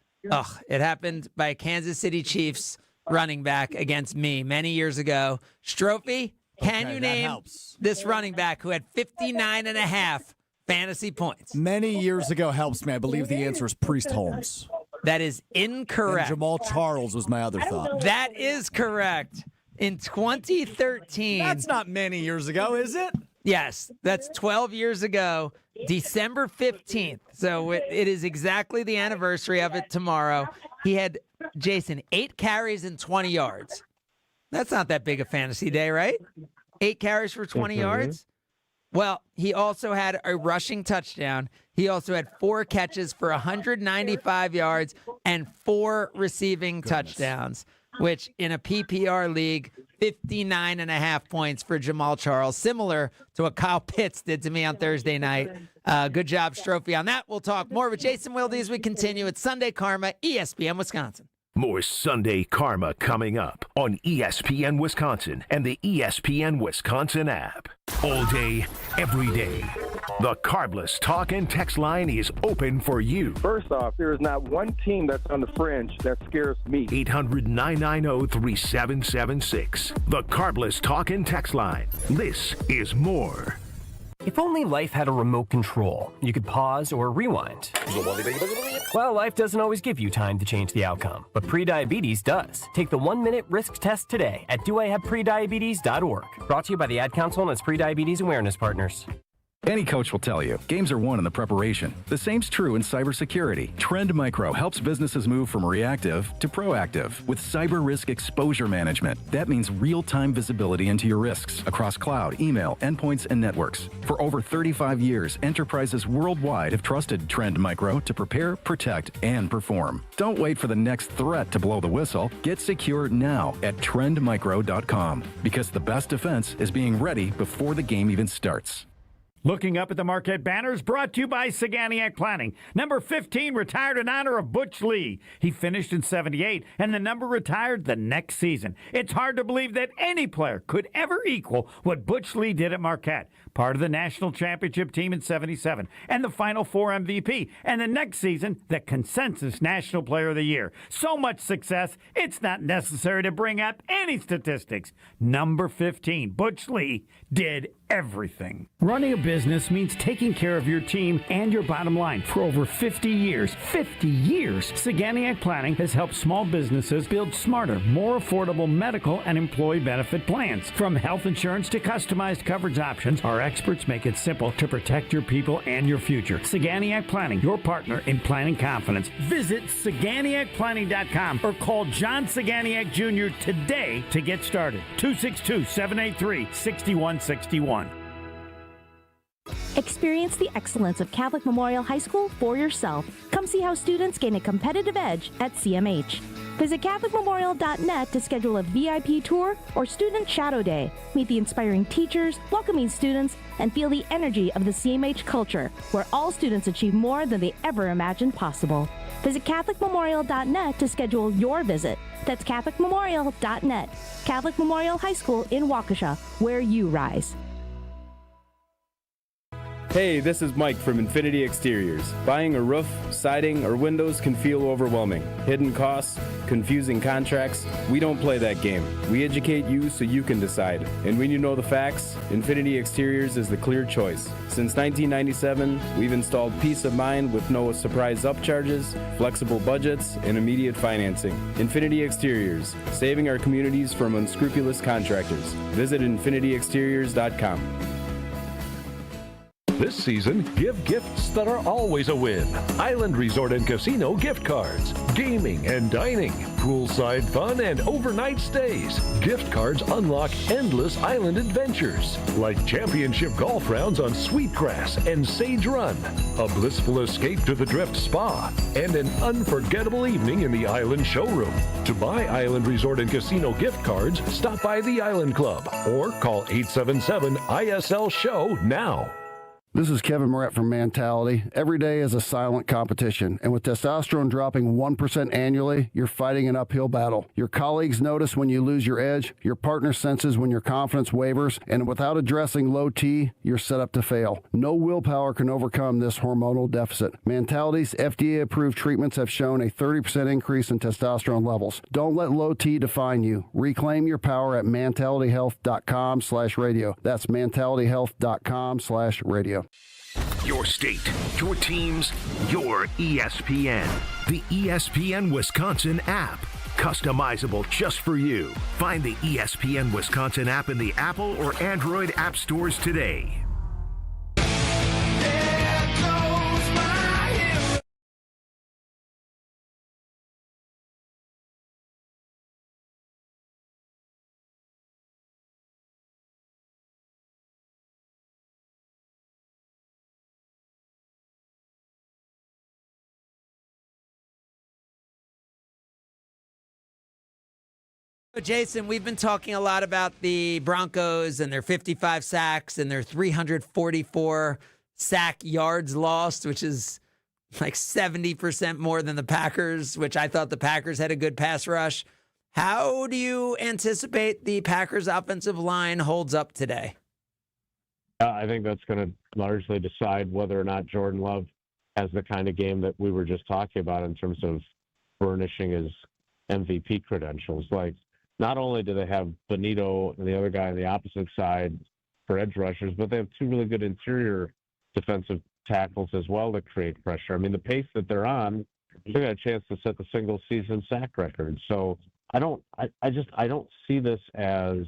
by Kansas City Chiefs running back against me many years ago. Stroufy, can you name this running back who had 59.5 fantasy points? Many years ago helps me. I believe the answer is Priest Holmes. That is incorrect. And Jamal Charles was my other thought. That is correct. In 2013. That's not many years ago, is it? Yes, that's 12 years ago, December 15th. So it is exactly the anniversary of it tomorrow. He had, Jason, 8 carries and 20 yards. That's not that big a fantasy day, right? 8 carries for 20 yards? Well, he also had a rushing touchdown. He also had 4 catches for 195 yards and 4 receiving touchdowns, which in a PPR league, 59.5 points for Jamal Charles, similar to what Kyle Pitts did to me on Thursday night. Good job, Stroufy, on that. We'll talk more with Jason Wilde as we continue. It's Sunday Karma, ESPN Wisconsin. More Sunday Karma coming up on ESPN Wisconsin and the ESPN Wisconsin app. All day, every day. The Carbless talk and text line is open for you. First off, there is not one team that's on the fringe that scares me. 800-990-3776. The Carbless talk and text line. This is more. If only life had a remote control, you could pause or rewind. Well, life doesn't always give you time to change the outcome, but prediabetes does. Take the 1-minute risk test today at doihaveprediabetes.org. Brought to you by the Ad Council and its prediabetes awareness partners. Any coach will tell you, games are won in the preparation. The same's true in cybersecurity. Trend Micro helps businesses move from reactive to proactive with cyber risk exposure management. That means real-time visibility into your risks across cloud, email, endpoints, and networks. For over 35 years, enterprises worldwide have trusted Trend Micro to prepare, protect, and perform. Don't wait for the next threat to blow the whistle. Get secure now at trendmicro.com, because the best defense is being ready before the game even starts. Looking up at the Marquette banners, brought to you by Saganiac Planning. Number 15 retired in honor of Butch Lee. He finished in 78, and the number retired the next season. It's hard to believe that any player could ever equal what Butch Lee did at Marquette. Part of the national championship team in 77, and the Final Four MVP, and the next season, the consensus National Player of the Year. So much success, it's not necessary to bring up any statistics. Number 15, Butch Lee, did everything. Running a business means taking care of your team and your bottom line. For over 50 years, Saganiac Planning has helped small businesses build smarter, more affordable medical and employee benefit plans. From health insurance to customized coverage options, our experts make it simple to protect your people and your future. Saganiac Planning, your partner in planning confidence. Visit SaganiacPlanning.com or call John Saganiac Jr. today to get started. 262-783-6161. Experience the excellence of Catholic Memorial High School for yourself. Come see how students gain a competitive edge at CMH. Visit CatholicMemorial.net to schedule a VIP tour or Student Shadow Day. Meet the inspiring teachers, welcoming students, and feel the energy of the CMH culture, where all students achieve more than they ever imagined possible. Visit CatholicMemorial.net to schedule your visit. That's CatholicMemorial.net. Catholic Memorial High School in Waukesha, where you rise. Hey, this is Mike from Infinity Exteriors. Buying a roof, siding, or windows can feel overwhelming. Hidden costs, confusing contracts. We don't play that game. We educate you so you can decide. And when you know the facts, Infinity Exteriors is the clear choice. Since 1997, we've installed peace of mind with no surprise upcharges, flexible budgets, and immediate financing. Infinity Exteriors, saving our communities from unscrupulous contractors. Visit infinityexteriors.com. This season, give gifts that are always a win. Island Resort and Casino gift cards, gaming and dining, poolside fun and overnight stays. Gift cards unlock endless island adventures, like championship golf rounds on Sweetgrass and Sage Run, a blissful escape to the Drift Spa, and an unforgettable evening in the Island Showroom. To buy Island Resort and Casino gift cards, stop by the Island Club or call 877-ISL-SHOW now. This is Kevin Moret from Mentality. Every day is a silent competition, and with testosterone dropping 1% annually, you're fighting an uphill battle. Your colleagues notice when you lose your edge, your partner senses when your confidence wavers, and without addressing low T, you're set up to fail. No willpower can overcome this hormonal deficit. Mentality's FDA-approved treatments have shown a 30% increase in testosterone levels. Don't let low T define you. Reclaim your power at mentalityhealth.com/radio. That's mentalityhealth.com/radio. Your state, your teams, your ESPN. The ESPN Wisconsin app. Customizable just for you. Find the ESPN Wisconsin app in the Apple or Android app stores today. Jason, we've been talking a lot about the Broncos and their 55 sacks and their 344 sack yards lost, which is like 70% more than the Packers, which I thought the Packers had a good pass rush. How do you anticipate the Packers' offensive line holds up today? I think that's going to largely decide whether or not Jordan Love has the kind of game that we were just talking about in terms of burnishing his MVP credentials. Like, not only do they have Benito and the other guy on the opposite side for edge rushers, but they have two really good interior defensive tackles as well that create pressure. I mean, the pace that they're on, they got a chance to set the single season sack record. So I don't see this as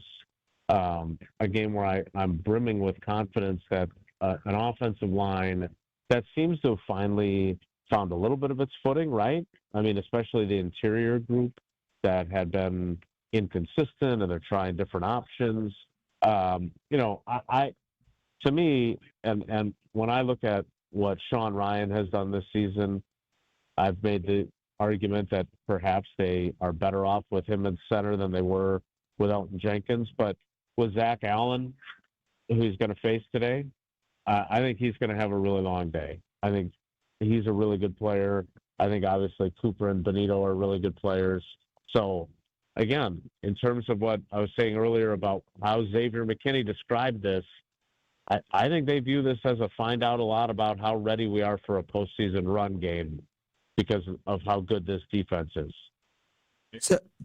a game where I'm brimming with confidence that an offensive line that seems to have finally found a little bit of its footing, right? I mean, especially the interior group that had been inconsistent, and they're trying different options. To me, and when I look at what Sean Ryan has done this season, I've made the argument that perhaps they are better off with him in center than they were with Elton Jenkins. But with Zach Allen, who he's going to face today, I think he's going to have a really long day. I think he's a really good player. I think obviously Cooper and Benito are really good players. So, again, in terms of what I was saying earlier about how Xavier McKinney described this, I think they view this as a find out a lot about how ready we are for a postseason run game because of how good this defense is.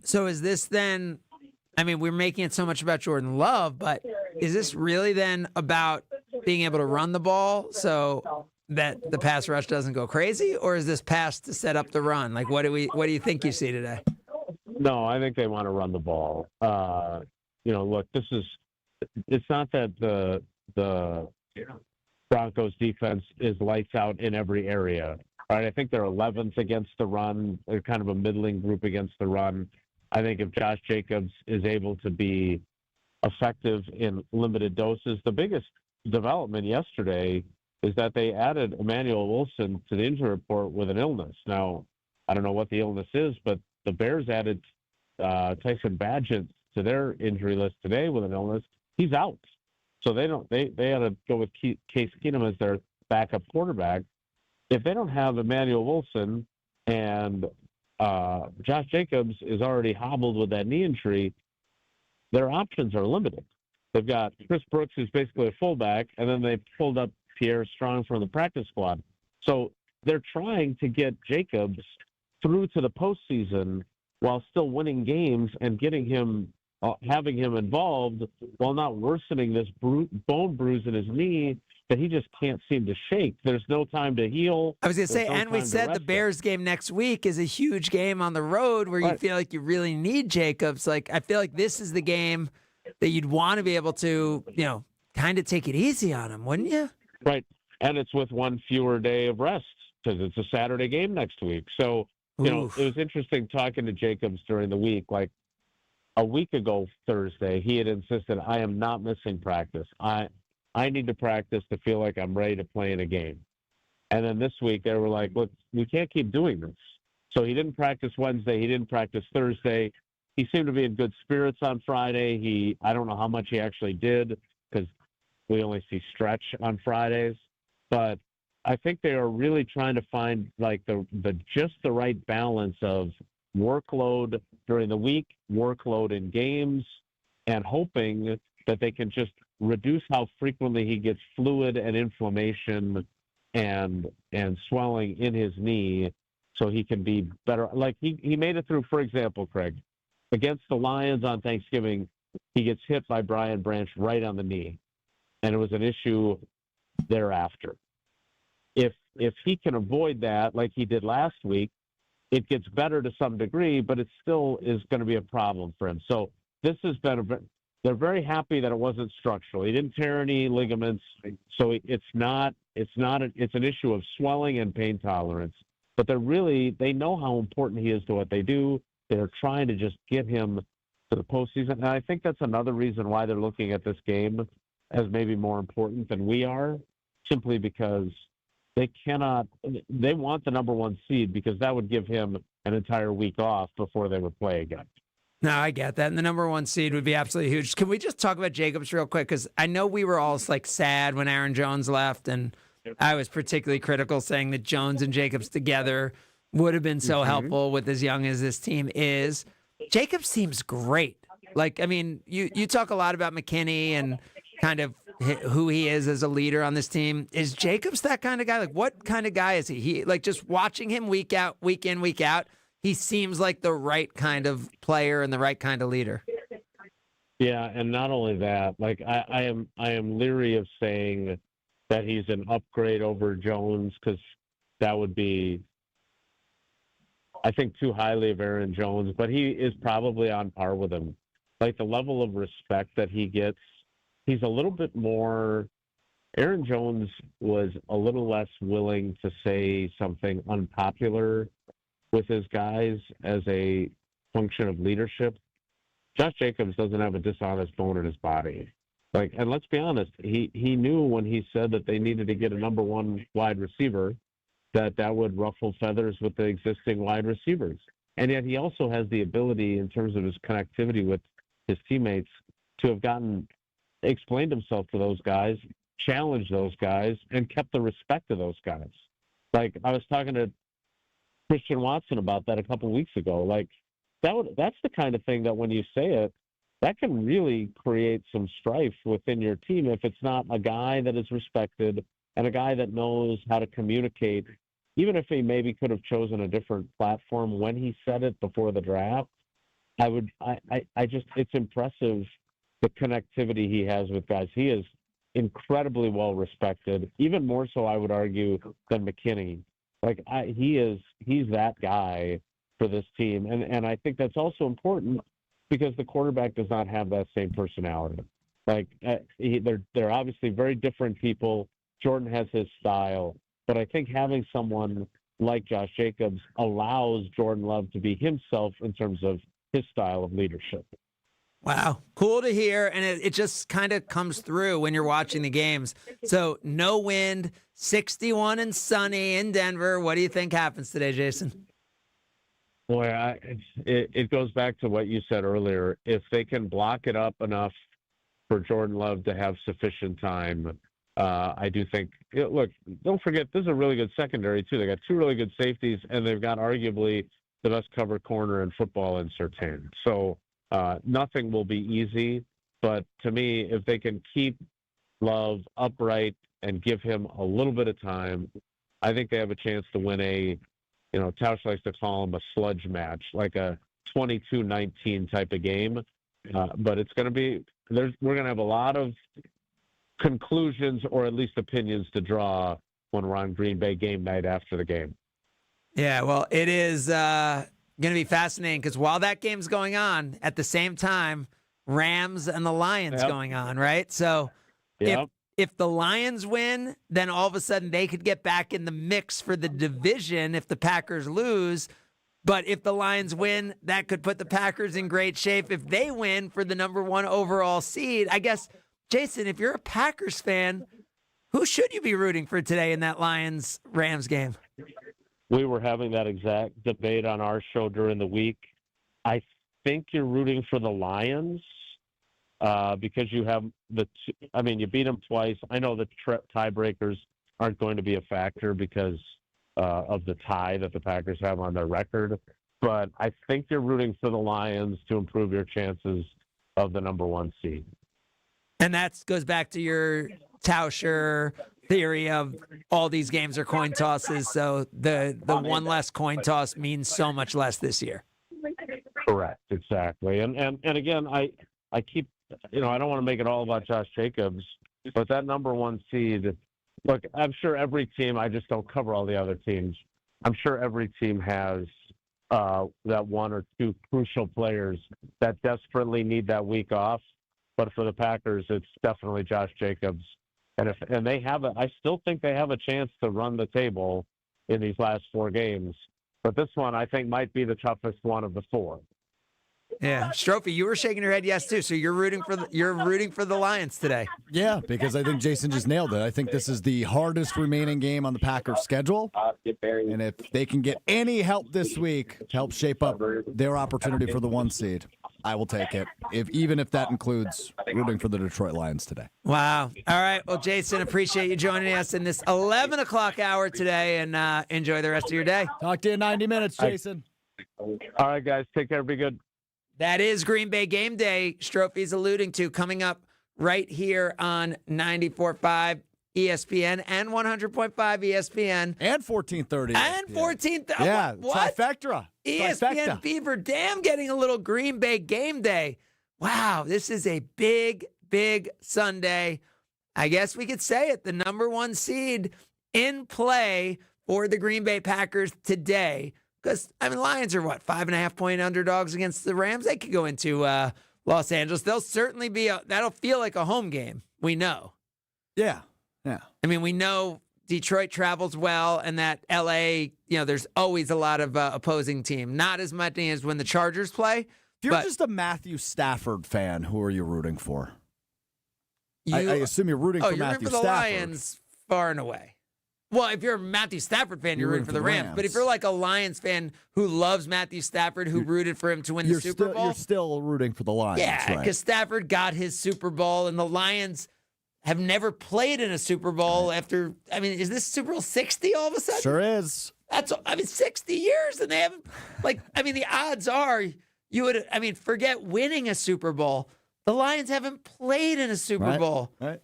So is this then, I mean, we're making it so much about Jordan Love, but is this really then about being able to run the ball so that the pass rush doesn't go crazy, or is this pass to set up the run? Like, what do you think you see today? No, I think they want to run the ball. Look, it's not that the Broncos defense is lights out in every area. Right? I think they're 11th against the run. They're kind of a middling group against the run. I think if Josh Jacobs is able to be effective in limited doses, the biggest development yesterday is that they added Emmanuel Wilson to the injury report with an illness. Now, I don't know what the illness is, but the Bears added Tyson Bagent to their injury list today with an illness. He's out. So they had to go with Case Keenum as their backup quarterback. If they don't have Emmanuel Wilson and Josh Jacobs is already hobbled with that knee injury, their options are limited. They've got Chris Brooks, who's basically a fullback, and then they pulled up Pierre Strong from the practice squad. So they're trying to get Jacobs through to the postseason while still winning games and getting him, having him involved while not worsening this bone bruise in his knee that he just can't seem to shake. There's no time to heal. I was going to say, and we said the Bears game next week is a huge game on the road where you feel like you really need Jacobs. Like, I feel like this is the game that you'd want to be able to, kind of take it easy on him, wouldn't you? Right. And it's with one fewer day of rest because it's a Saturday game next week. So, it was interesting talking to Jacobs during the week. Like a week ago Thursday, he had insisted, I am not missing practice. I need to practice to feel like I'm ready to play in a game. And then this week they were like, look, we can't keep doing this. So he didn't practice Wednesday. He didn't practice Thursday. He seemed to be in good spirits on Friday. I don't know how much he actually did because we only see stretch on Fridays. But I think they are really trying to find like the just the right balance of workload during the week, workload in games, and hoping that they can just reduce how frequently he gets fluid and inflammation and swelling in his knee so he can be better. Like he made it through, for example, Craig, against the Lions on Thanksgiving, he gets hit by Brian Branch right on the knee, and it was an issue thereafter. If he can avoid that like he did last week, it gets better to some degree, but it still is going to be a problem for him. So this has been they're very happy that it wasn't structural. He didn't tear any ligaments, so it's an issue of swelling and pain tolerance. But they know how important he is to what they do. They're trying to just get him to the postseason. And I think that's another reason why they're looking at this game as maybe more important than we are, simply because they want the number one seed because that would give him an entire week off before they would play again. No, I get that. And the number one seed would be absolutely huge. Can we just talk about Jacobs real quick? Because I know we were all like sad when Aaron Jones left, and I was particularly critical saying that Jones and Jacobs together would have been so helpful with as young as this team is. Jacobs seems great. Like, I mean, you talk a lot about McKinney and kind of who he is as a leader on this team. Is Jacobs that kind of guy? Like, what kind of guy is he? He, like, just watching him week in, week out, he seems like the right kind of player and the right kind of leader. Yeah, and not only that, like I am leery of saying that he's an upgrade over Jones because that would be, I think, too highly of Aaron Jones. But he is probably on par with him. Like the level of respect that he gets, he's a little bit more Aaron Jones was a little less willing to say something unpopular with his guys as a function of leadership. Josh Jacobs doesn't have a dishonest bone in his body. And let's be honest, he knew when he said that they needed to get a number one wide receiver that would ruffle feathers with the existing wide receivers. And yet he also has the ability, in terms of his connectivity with his teammates, to have explained himself to those guys, challenged those guys, and kept the respect of those guys. I was talking to Christian Watson about that a couple of weeks ago. That's the kind of thing that when you say it, that can really create some strife within your team if it's not a guy that is respected and a guy that knows how to communicate, even if he maybe could have chosen a different platform when he said it before the draft. It's impressive the connectivity he has with guys. He is incredibly well respected, even more so, I would argue, than McKinney. He's that guy for this team. And I think that's also important because the quarterback does not have that same personality. They're obviously very different people. Jordan has his style, but I think having someone like Josh Jacobs allows Jordan Love to be himself in terms of his style of leadership. Wow. Cool to hear. And it just kind of comes through when you're watching the games. So no wind, 61 and sunny in Denver. What do you think happens today, Jason? Boy, it goes back to what you said earlier. If they can block it up enough for Jordan Love to have sufficient time, I do think, look, don't forget, this is a really good secondary, too. They got two really good safeties, and they've got arguably the best cover corner in football in Surtain. So nothing will be easy. But to me, if they can keep Love upright and give him a little bit of time, I think they have a chance to win Tausch likes to call them a sludge match, like a 22-19 type of game. But it's going to be, we're going to have a lot of conclusions or at least opinions to draw when we're on Green Bay game night after the game. Yeah, well, it is going to be fascinating because while that game's going on, at the same time, Rams and the Lions going on, right? So if the Lions win, then all of a sudden they could get back in the mix for the division if the Packers lose. But if the Lions win, that could put the Packers in great shape if they win for the number one overall seed. I guess, Jason, if you're a Packers fan, who should you be rooting for today in that Lions-Rams game? We were having that exact debate on our show during the week. I think you're rooting for the Lions because you have you beat them twice. I know the tiebreakers aren't going to be a factor because of the tie that the Packers have on their record. But I think you're rooting for the Lions to improve your chances of the number one seed. And that goes back to your Tauscher theory of all these games are coin tosses, so the one less coin toss means so much less this year. Correct, exactly. And again, I keep, I don't want to make it all about Josh Jacobs, but that number one seed, look, I'm sure every team, I just don't cover all the other teams, I'm sure every team has that one or two crucial players that desperately need that week off. But for the Packers, it's definitely Josh Jacobs. And they have I still think they have a chance to run the table in these last four games. But this one, I think, might be the toughest one of the four. Yeah, Stroufy, you were shaking your head yes too. So you're rooting for the Lions today. Yeah, because I think Jason just nailed it. I think this is the hardest remaining game on the Packers' schedule, and if they can get any help this week to help shape up their opportunity for the one seed, I will take it. Even if that includes rooting for the Detroit Lions today. Wow. All right. Well, Jason, appreciate you joining us in this 11 o'clock hour today, and enjoy the rest of your day. Talk to you in 90 minutes, Jason. All right, guys. Take care. Be good. That is Green Bay Game Day, Stroufy's alluding to, coming up right here on 94.5 ESPN and 100.5 ESPN. And 1430. And 1430. Yeah, what? trifecta. ESPN Beaver Dam getting a little Green Bay Game Day. Wow, this is a big, big Sunday. I guess we could say it. The number one seed in play for the Green Bay Packers today. Because, Lions are 5.5-point underdogs against the Rams? They could go into Los Angeles. They'll certainly be, that'll feel like a home game. We know. Yeah. Yeah. I mean, we know Detroit travels well, and that LA, there's always a lot of opposing team. Not as much as when the Chargers play. If you're just a Matthew Stafford fan, who are you rooting for? I assume you're rooting for Matthew Stafford. Oh, you're rooting for the Stafford. Lions far and away. Well, if you're a Matthew Stafford fan, you're rooting for the Rams. But if you're like a Lions fan who loves Matthew Stafford, who rooted for him to win the Super Bowl. You're still rooting for the Lions. Yeah, because Stafford got his Super Bowl, and the Lions have never played in a Super Bowl after, is this Super Bowl 60 all of a sudden? Sure is. 60 years, and they haven't, the odds are you would, forget winning a Super Bowl. The Lions haven't played in a Super Bowl. Right.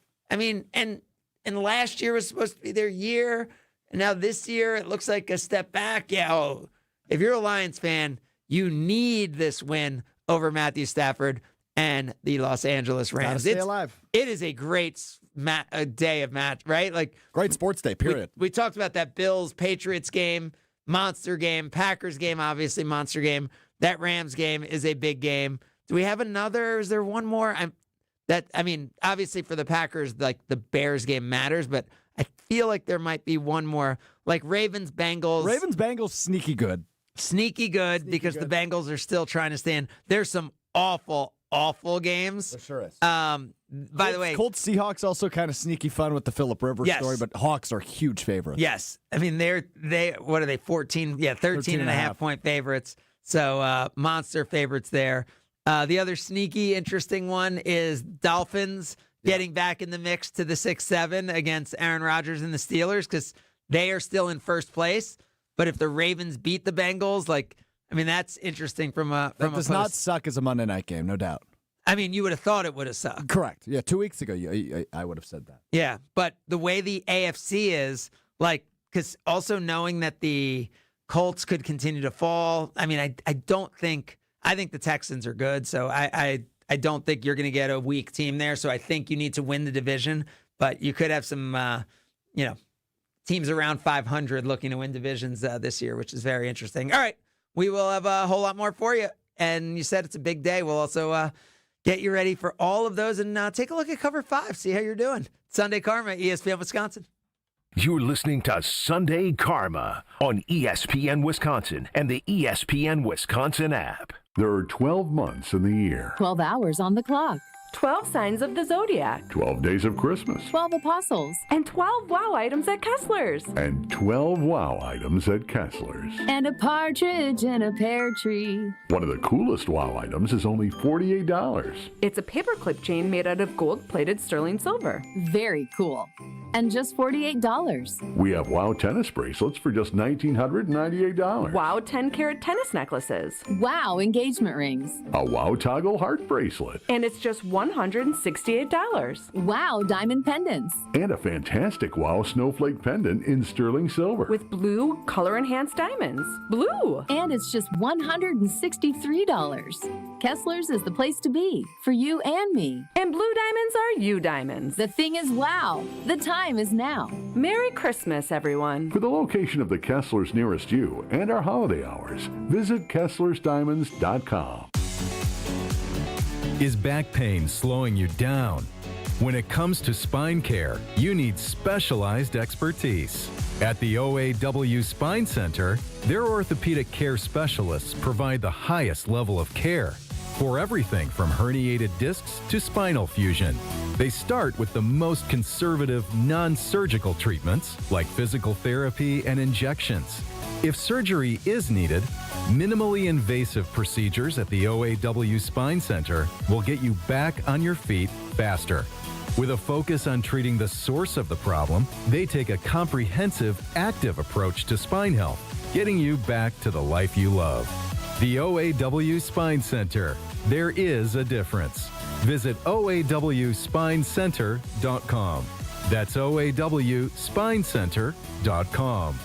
And last year was supposed to be their year, and now this year it looks like a step back. Yeah, if you're a Lions fan, you need this win over Matthew Stafford and the Los Angeles Rams. Gotta stay alive. It is a great day of match, right? Great sports day, period. We talked about that Bills-Patriots game, monster game, Packers game, obviously monster game. That Rams game is a big game. Do we have another? Is there one more? Obviously for the Packers, the Bears game matters, but I feel like there might be one more, like Ravens-Bengals. Ravens-Bengals, sneaky good. Because the Bengals are still trying to stay in. There's some awful games. There sure is. By the way, Colts Seahawks also kind of sneaky fun with the Phillip Rivers story, but Hawks are huge favorites. Yes. They what are they, 14? Yeah, 13 and a half point favorites. So monster favorites there. The other sneaky, interesting one is Dolphins getting back in the mix to the 6-7 against Aaron Rodgers and the Steelers because they are still in first place. But if the Ravens beat the Bengals, that's interesting from a That does not suck as a Monday night game, no doubt. You would have thought it would have sucked. Correct. Yeah, 2 weeks ago, I would have said that. Yeah, but the way the AFC is, because also knowing that the Colts could continue to fall, I think the Texans are good, so I don't think you're going to get a weak team there, so I think you need to win the division, but you could have some, teams around 500 looking to win divisions this year, which is very interesting. All right, we will have a whole lot more for you, and you said it's a big day. We'll also get you ready for all of those and take a look at Cover 5, see how you're doing. Sunday Karma, ESPN Wisconsin. You're listening to Sunday Karma on ESPN Wisconsin and the ESPN Wisconsin app. There are 12 months in the year. 12 hours on the clock. 12 signs of the zodiac. 12 days of Christmas. 12 apostles. And 12 wow items at Kessler's. And 12 wow items at Kessler's. And a partridge in a pear tree. One of the coolest wow items is only $48. It's a paperclip chain made out of gold-plated sterling silver. Very cool. And just $48. We have wow tennis bracelets for just $1,998. Wow 10-carat tennis necklaces. Wow engagement rings. A wow toggle heart bracelet. And it's just $168. Wow diamond pendants. And a fantastic wow snowflake pendant in sterling silver. With blue color-enhanced diamonds. Blue! And it's just $163. Kessler's is the place to be for you and me. And blue diamonds are you diamonds. The thing is wow. The time is now. Merry Christmas, everyone. For the location of the Kessler's nearest you and our holiday hours, visit KesslersDiamonds.com. Is back pain slowing you down? When it comes to spine care, you need specialized expertise. At the OAW Spine Center, their orthopedic care specialists provide the highest level of care for everything from herniated discs to spinal fusion. They start with the most conservative, non-surgical treatments like physical therapy and injections. If surgery is needed, minimally invasive procedures at the OAW Spine Center will get you back on your feet faster. With a focus on treating the source of the problem, they take a comprehensive, active approach to spine health, getting you back to the life you love. The OAW Spine Center. There is a difference. Visit OAWSpineCenter.com. That's OAWSpineCenter.com.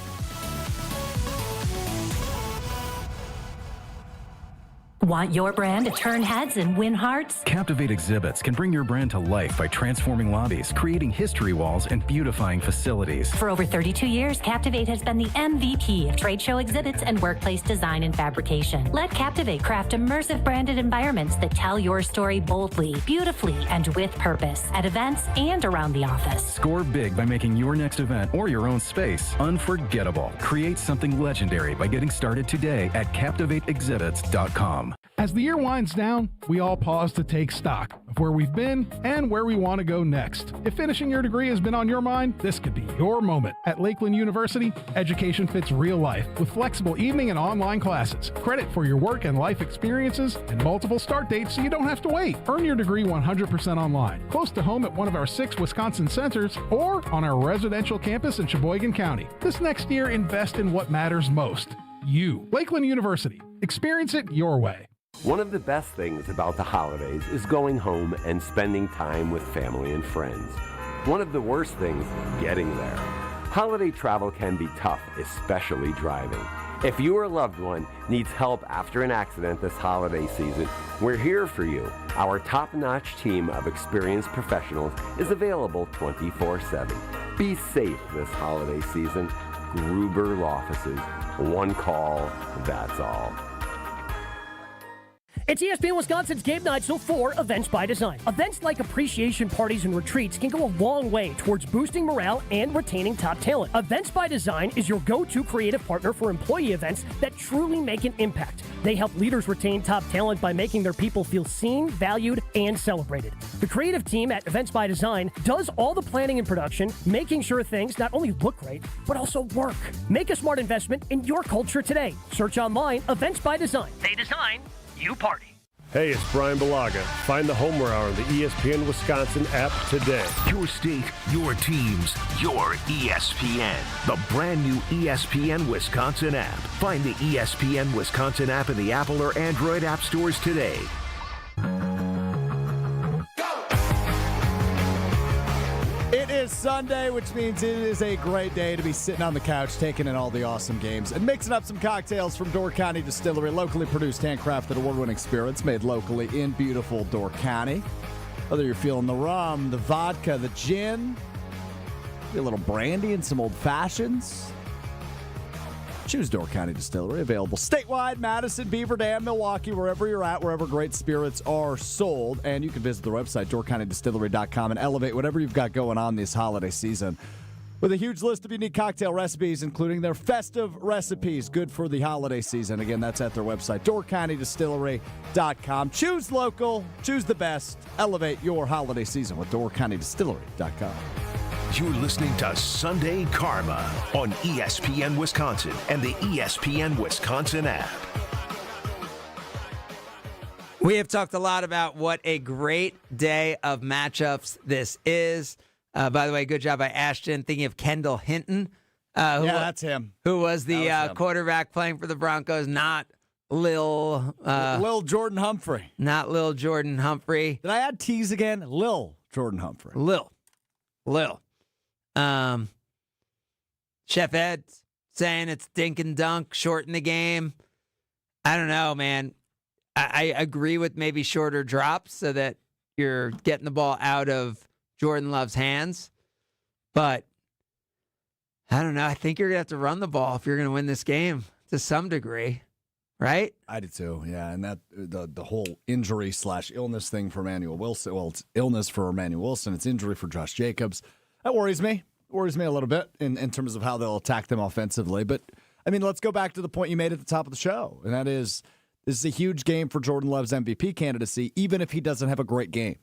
Want your brand to turn heads and win hearts? Captivate Exhibits can bring your brand to life by transforming lobbies, creating history walls, and beautifying facilities. For over 32 years, Captivate has been the MVP of trade show exhibits and workplace design and fabrication. Let Captivate craft immersive branded environments that tell your story boldly, beautifully, and with purpose at events and around the office. Score big by making your next event or your own space unforgettable. Create something legendary by getting started today at CaptivateExhibits.com. As the year winds down, we all pause to take stock of where we've been and where we want to go next. If finishing your degree has been on your mind, this could be your moment. At Lakeland University, education fits real life with flexible evening and online classes, credit for your work and life experiences, and multiple start dates so you don't have to wait. Earn your degree 100% online, close to home at one of our 6 Wisconsin centers, or on our residential campus in Sheboygan County. This next year, invest in what matters most. You. Lakeland University. Experience it your way. One of the best things about the holidays is going home and spending time with family and friends. One of the worst things, getting there. Holiday travel can be tough, especially driving. If you or a loved one needs help after an accident this holiday season, we're here for you. Our top-notch team of experienced professionals is available 24/7. Be safe this holiday season. Gruber Law Offices. One call, that's all. It's ESPN Wisconsin's Game Night, so for Events by Design. Events like appreciation parties and retreats can go a long way towards boosting morale and retaining top talent. Events by Design is your go-to creative partner for employee events that truly make an impact. They help leaders retain top talent by making their people feel seen, valued, and celebrated. The creative team at Events by Design does all the planning and production, making sure things not only look great, but also work. Make a smart investment in your culture today. Search online, Events by Design. They design, you party. Hey, it's Brian Balaga. Find the Homer Hour on the ESPN Wisconsin app today. Your state, your teams, your ESPN. The brand new ESPN Wisconsin app. Find the ESPN Wisconsin app in the Apple or Android app stores today. It is Sunday, which means it is a great day to be sitting on the couch, taking in all the awesome games and mixing up some cocktails from Door County Distillery, locally produced, handcrafted, award-winning spirits made locally in beautiful Door County. Whether you're feeling the rum, the vodka, the gin, a little brandy and some old fashions, choose Door County Distillery, available statewide, Madison, Beaver Dam, Milwaukee, wherever you're at, wherever great spirits are sold. And you can visit the website, doorcountydistillery.com, and elevate whatever you've got going on this holiday season with a huge list of unique cocktail recipes, including their festive recipes, good for the holiday season. Again, that's at their website, doorcountydistillery.com. Choose local, choose the best, elevate your holiday season with doorcountydistillery.com. You're listening to Sunday Karma on ESPN Wisconsin and the ESPN Wisconsin app. We have talked a lot about what a great day of matchups this is. By the way, good job by Ashton thinking of Kendall Hinton. That's him. Who was the quarterback playing for the Broncos, not Lil Jordan Humphrey. Not Lil Jordan Humphrey. Did I add T's again? Lil Jordan Humphrey. Lil. Chef Ed saying it's dink and dunk, shorten the game. I don't know, man. I agree with maybe shorter drops so that you're getting the ball out of Jordan Love's hands. But I don't know. I think you're going to have to run the ball if you're going to win this game to some degree, right? I do too, yeah. And that the whole injury/illness thing for Emmanuel Wilson. Well, it's illness for Emmanuel Wilson. It's injury for Josh Jacobs. That worries me. Worries me a little bit in terms of how they'll attack them offensively. But, I mean, let's go back to the point you made at the top of the show, and that is this is a huge game for Jordan Love's MVP candidacy, even if he doesn't have a great game.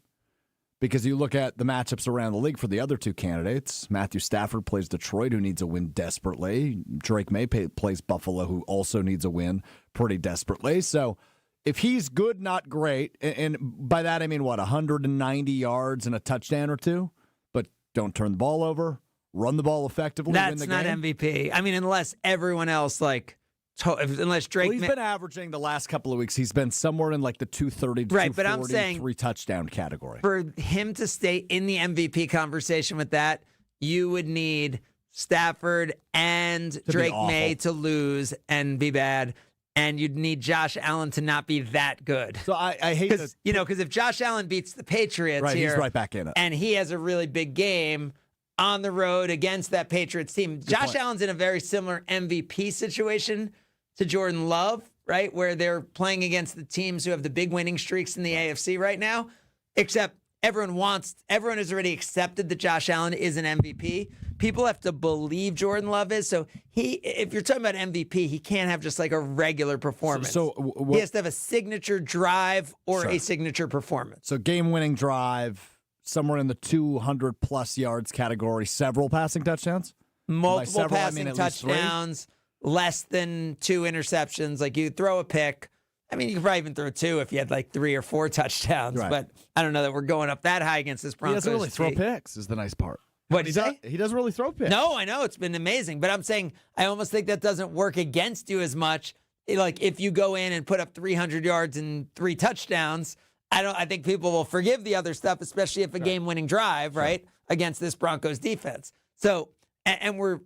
Because you look at the matchups around the league for the other two candidates. Matthew Stafford plays Detroit, who needs a win desperately. Drake May plays Buffalo, who also needs a win pretty desperately. So if he's good, not great, and by that I mean, 190 yards and a touchdown or two, but don't turn the ball over, run the ball effectively, win the game. That's not MVP. I mean, unless everyone else, unless Drake... Well, he's been averaging the last couple of weeks. He's been somewhere in the 230 to 240, but I'm saying 3-touchdown category. For him to stay in the MVP conversation with that, you would need Stafford and Drake May to lose and be bad, and you'd need Josh Allen to not be that good. So I hate because if Josh Allen beats the Patriots right, here, he's right back in it, and he has a really big game on the road against that Patriots team. Josh Allen's in a very similar MVP situation to Jordan Love, right, where they're playing against the teams who have the big winning streaks in the AFC right now, except everyone has already accepted that Josh Allen is an MVP. People have to believe Jordan Love is. So if you're talking about MVP, he can't have just like a regular performance. He has to have a signature drive or a signature performance. So game-winning drive, somewhere in the 200-plus yards category, several passing touchdowns? Multiple passing touchdowns, less than 2 interceptions. Like you throw a pick. I mean, you could probably even throw 2 if you had like 3 or 4 touchdowns. Right. But I don't know that we're going up that high against this Broncos. He doesn't really throw picks is the nice part. What did you say? He doesn't really throw picks. No, I know. It's been amazing. But I'm saying I almost think that doesn't work against you as much. Like if you go in and put up 300 yards and 3 touchdowns, I think people will forgive the other stuff, especially if a game-winning drive, right, against this Broncos defense. So, and we're,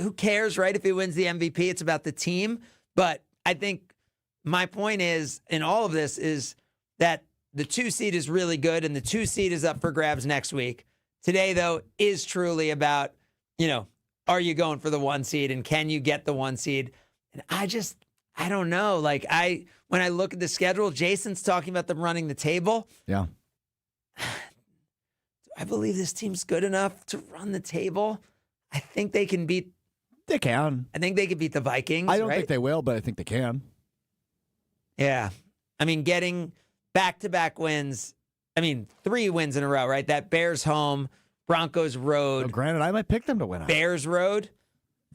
who cares, right, if he wins the MVP? It's about the team. But I think my point is, in all of this, is that the 2 seed is really good, and the 2 seed is up for grabs next week. Today, though, is truly about, are you going for the 1 seed, and can you get the 1 seed? And I don't know. Like, when I look at the schedule, Jason's talking about them running the table. Yeah. Do I believe this team's good enough to run the table? I think they can beat. They can. I think they can beat the Vikings. I don't right? think they will, but I think they can. Yeah. I mean, getting back-to-back wins. I mean, 3 wins in a row, right? That Bears home, Broncos road. Well, granted, I might pick them to win. Bears road.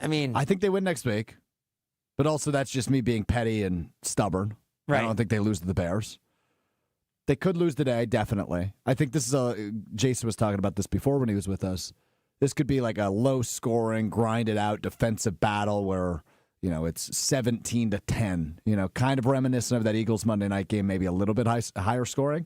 I mean, I think they win next week, but also that's just me being petty and stubborn. Right. I don't think they lose to the Bears. They could lose today, definitely. I think this is Jason was talking about this before when he was with us. This could be like a low-scoring, grinded-out defensive battle where, it's 17-10. Kind of reminiscent of that Eagles Monday night game, maybe a little bit higher scoring.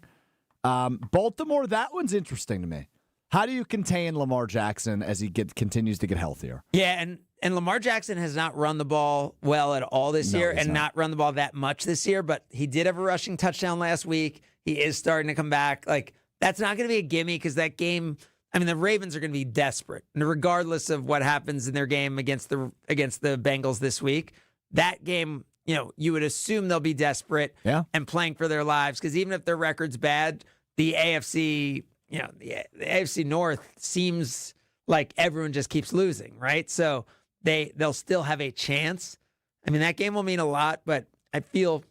Baltimore, that one's interesting to me. How do you contain Lamar Jackson as he continues to get healthier? Yeah, and Lamar Jackson has not run the ball well at all this year and not run the ball that much this year, but he did have a rushing touchdown last week. He is starting to come back. Like, that's not going to be a gimme because that game, the Ravens are going to be desperate. And regardless of what happens in their game against the Bengals this week, that game, you would assume they'll be desperate and playing for their lives because even if their record's bad, the AFC, the AFC North seems like everyone just keeps losing, right? So they'll still have a chance. That game will mean a lot, but I feel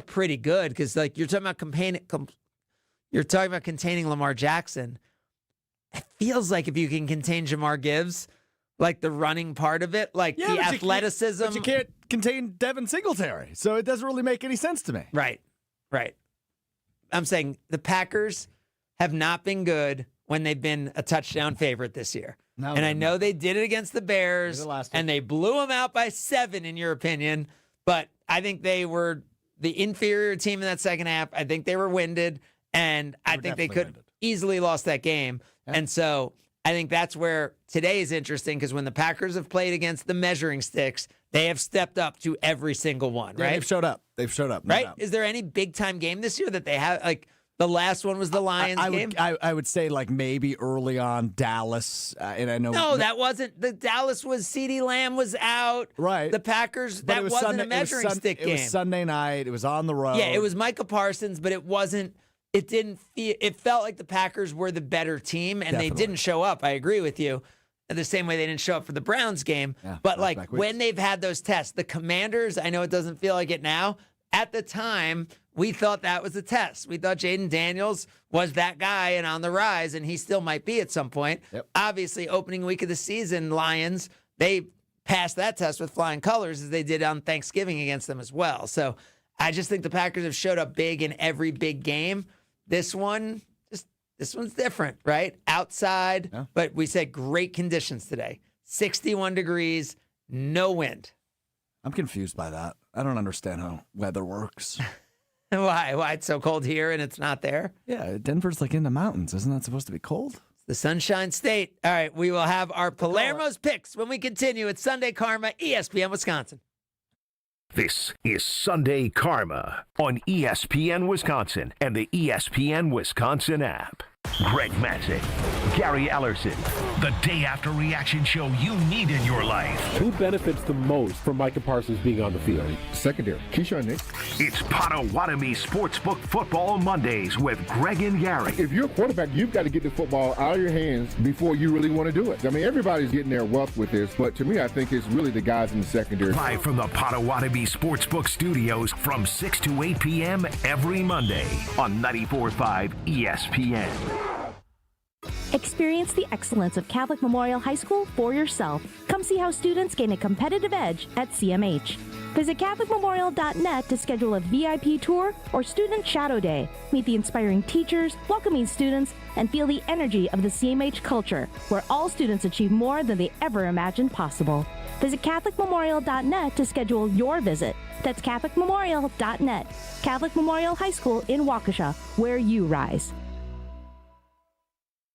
pretty good because like you're talking about containing Lamar Jackson. It feels like if you can contain Jahmyr Gibbs, like the running part of it, like the athleticism. But you can't contain Devin Singletary, so it doesn't really make any sense to me. Right. I'm saying the Packers have not been good when they've been a touchdown favorite this year. And I know they did it against the Bears, and they blew them out by 7, in your opinion. But I think they were the inferior team in that second half. I think they were winded, and I think they could easily lost that game. Yeah. And so I think that's where today is interesting because when the Packers have played against the measuring sticks, they have stepped up to every single one, right? They've showed up. No right? doubt. Is there any big-time game this year that they have? Like, the last one was the Lions game? I would say, like, maybe early on Dallas. And I know. No, that wasn't. The Dallas was CeeDee Lamb was out. Right. The Packers, that wasn't a measuring stick game. It was Sunday night. It was on the road. Yeah, it was Micah Parsons, but it wasn't. It didn't feel. It felt like the Packers were the better team, and they didn't show up. I agree with you. The same way they didn't show up for the Browns game. Yeah, but like when they've had those tests, the Commanders. I know it doesn't feel like it now. At the time, we thought that was a test. We thought Jaden Daniels was that guy and on the rise, and he still might be at some point. Yep. Obviously, opening week of the season, Lions they passed that test with flying colors as they did on Thanksgiving against them as well. So I just think the Packers have showed up big in every big game. This one's different, right? Outside, but we said great conditions today. 61 degrees, no wind. I'm confused by that. I don't understand how weather works. Why it's so cold here and it's not there? Yeah, Denver's like in the mountains. Isn't that supposed to be cold? It's the Sunshine State. All right, we will have our Palermo's picks when we continue. It's Sunday Karma, ESPN Wisconsin. This is Sunday Karma on ESPN Wisconsin and the ESPN Wisconsin app. Greg Matzek, Gary Ellerson, the day after reaction show you need in your life. Who benefits the most from Micah Parsons being on the field? Secondary. Keyshawn Nix. It's Potawatomi Sportsbook Football Mondays with Greg and Gary. If you're a quarterback, you've got to get the football out of your hands before you really want to do it. I mean, everybody's getting their wealth with this, but to me, I think it's really the guys in the secondary. Live from the Potawatomi Sportsbook Studios from 6 to 8 p.m. every Monday on 94.5 ESPN. Experience the excellence of Catholic Memorial High School for yourself. Come see how students gain a competitive edge at CMH. Visit CatholicMemorial.net to schedule a VIP tour or Student Shadow Day. Meet the inspiring teachers, welcoming students, and feel the energy of the CMH culture, where all students achieve more than they ever imagined possible. Visit CatholicMemorial.net to schedule your visit. That's CatholicMemorial.net. Catholic Memorial High School in Waukesha, where you rise.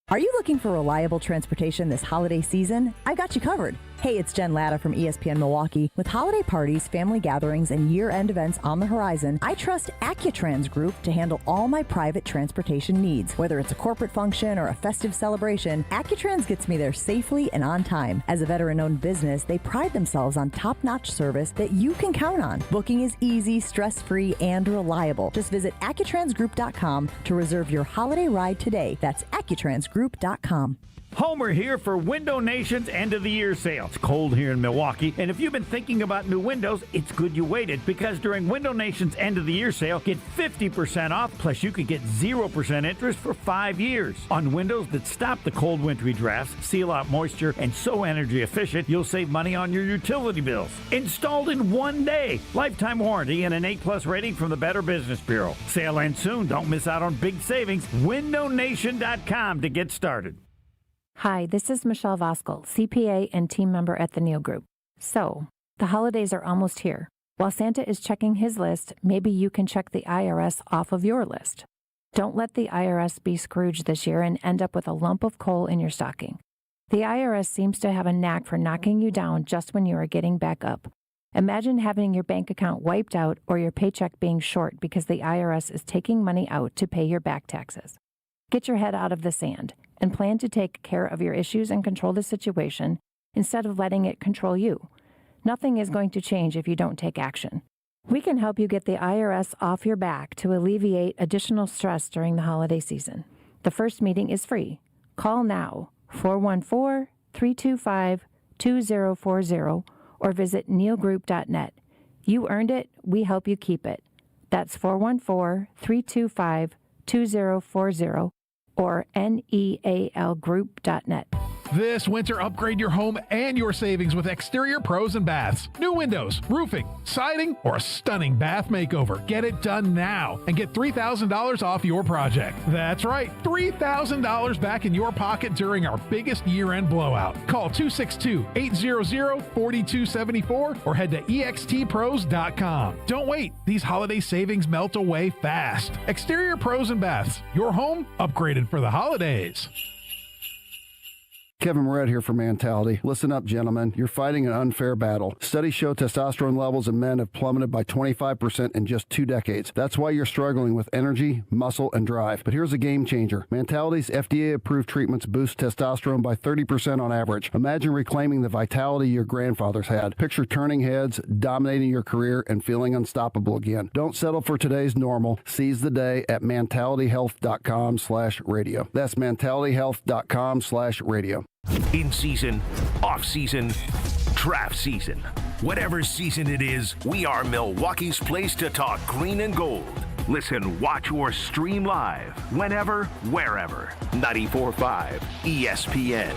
Are you looking for reliable transportation this holiday season? I got you covered. Hey, it's Jen Latta from ESPN Milwaukee. With holiday parties, family gatherings, and year-end events on the horizon, I trust Accutrans Group to handle all my private transportation needs. Whether it's a corporate function or a festive celebration, Accutrans gets me there safely and on time. As a veteran-owned business, they pride themselves on top-notch service that you can count on. Booking is easy, stress-free, and reliable. Just visit AccuTransGroup.com to reserve your holiday ride today. That's AccuTransGroup.com. Homer here for Window Nation's end of the year sale. It's cold here in Milwaukee, and if you've been thinking about new windows, it's good you waited, because during Window Nation's end of the year sale, get 50% off, plus you could get 0% interest for 5 years on windows that stop the cold wintry drafts, seal out moisture, and so energy efficient you'll save money on your utility bills. Installed in 1 day, lifetime warranty, and an A+ rating from the Better Business Bureau. Sale ends soon. Don't miss out on big savings. WindowNation.com to get started. Hi, this is Michelle Voskel, CPA and team member at the Neal Group. So, the holidays are almost here. While Santa is checking his list, maybe you can check the IRS off of your list. Don't let the IRS be Scrooge this year and end up with a lump of coal in your stocking. The IRS seems to have a knack for knocking you down just when you are getting back up. Imagine having your bank account wiped out or your paycheck being short because the IRS is taking money out to pay your back taxes. Get your head out of the sand and plan to take care of your issues and control the situation instead of letting it control you. Nothing is going to change if you don't take action. We can help you get the IRS off your back to alleviate additional stress during the holiday season. The first meeting is free. Call now, 414-325-2040, or visit nealgroup.net. You earned it, we help you keep it. That's 414-325-2040. or nealgroup.net. This winter, upgrade your home and your savings with Exterior Pros and Baths. New windows, roofing, siding, or a stunning bath makeover. Get it done now and get $3,000 off your project. That's right, $3,000 back in your pocket during our biggest year-end blowout. Call 262-800-4274 or head to extpros.com. Don't wait. These holiday savings melt away fast. Exterior Pros and Baths. Your home upgraded for the holidays. Kevin Moret here for Mentality. Listen up, gentlemen. You're fighting an unfair battle. Studies show testosterone levels in men have plummeted by 25% in just 2 decades. That's why you're struggling with energy, muscle, and drive. But here's a game changer. Mentality's FDA-approved treatments boost testosterone by 30% on average. Imagine reclaiming the vitality your grandfathers had. Picture turning heads, dominating your career, and feeling unstoppable again. Don't settle for today's normal. Seize the day at mentalityhealth.com/radio. That's mentalityhealth.com/radio. In season, off season, draft season. Whatever season it is, we are Milwaukee's place to talk green and gold. Listen, watch, or stream live whenever, wherever. 94.5 ESPN.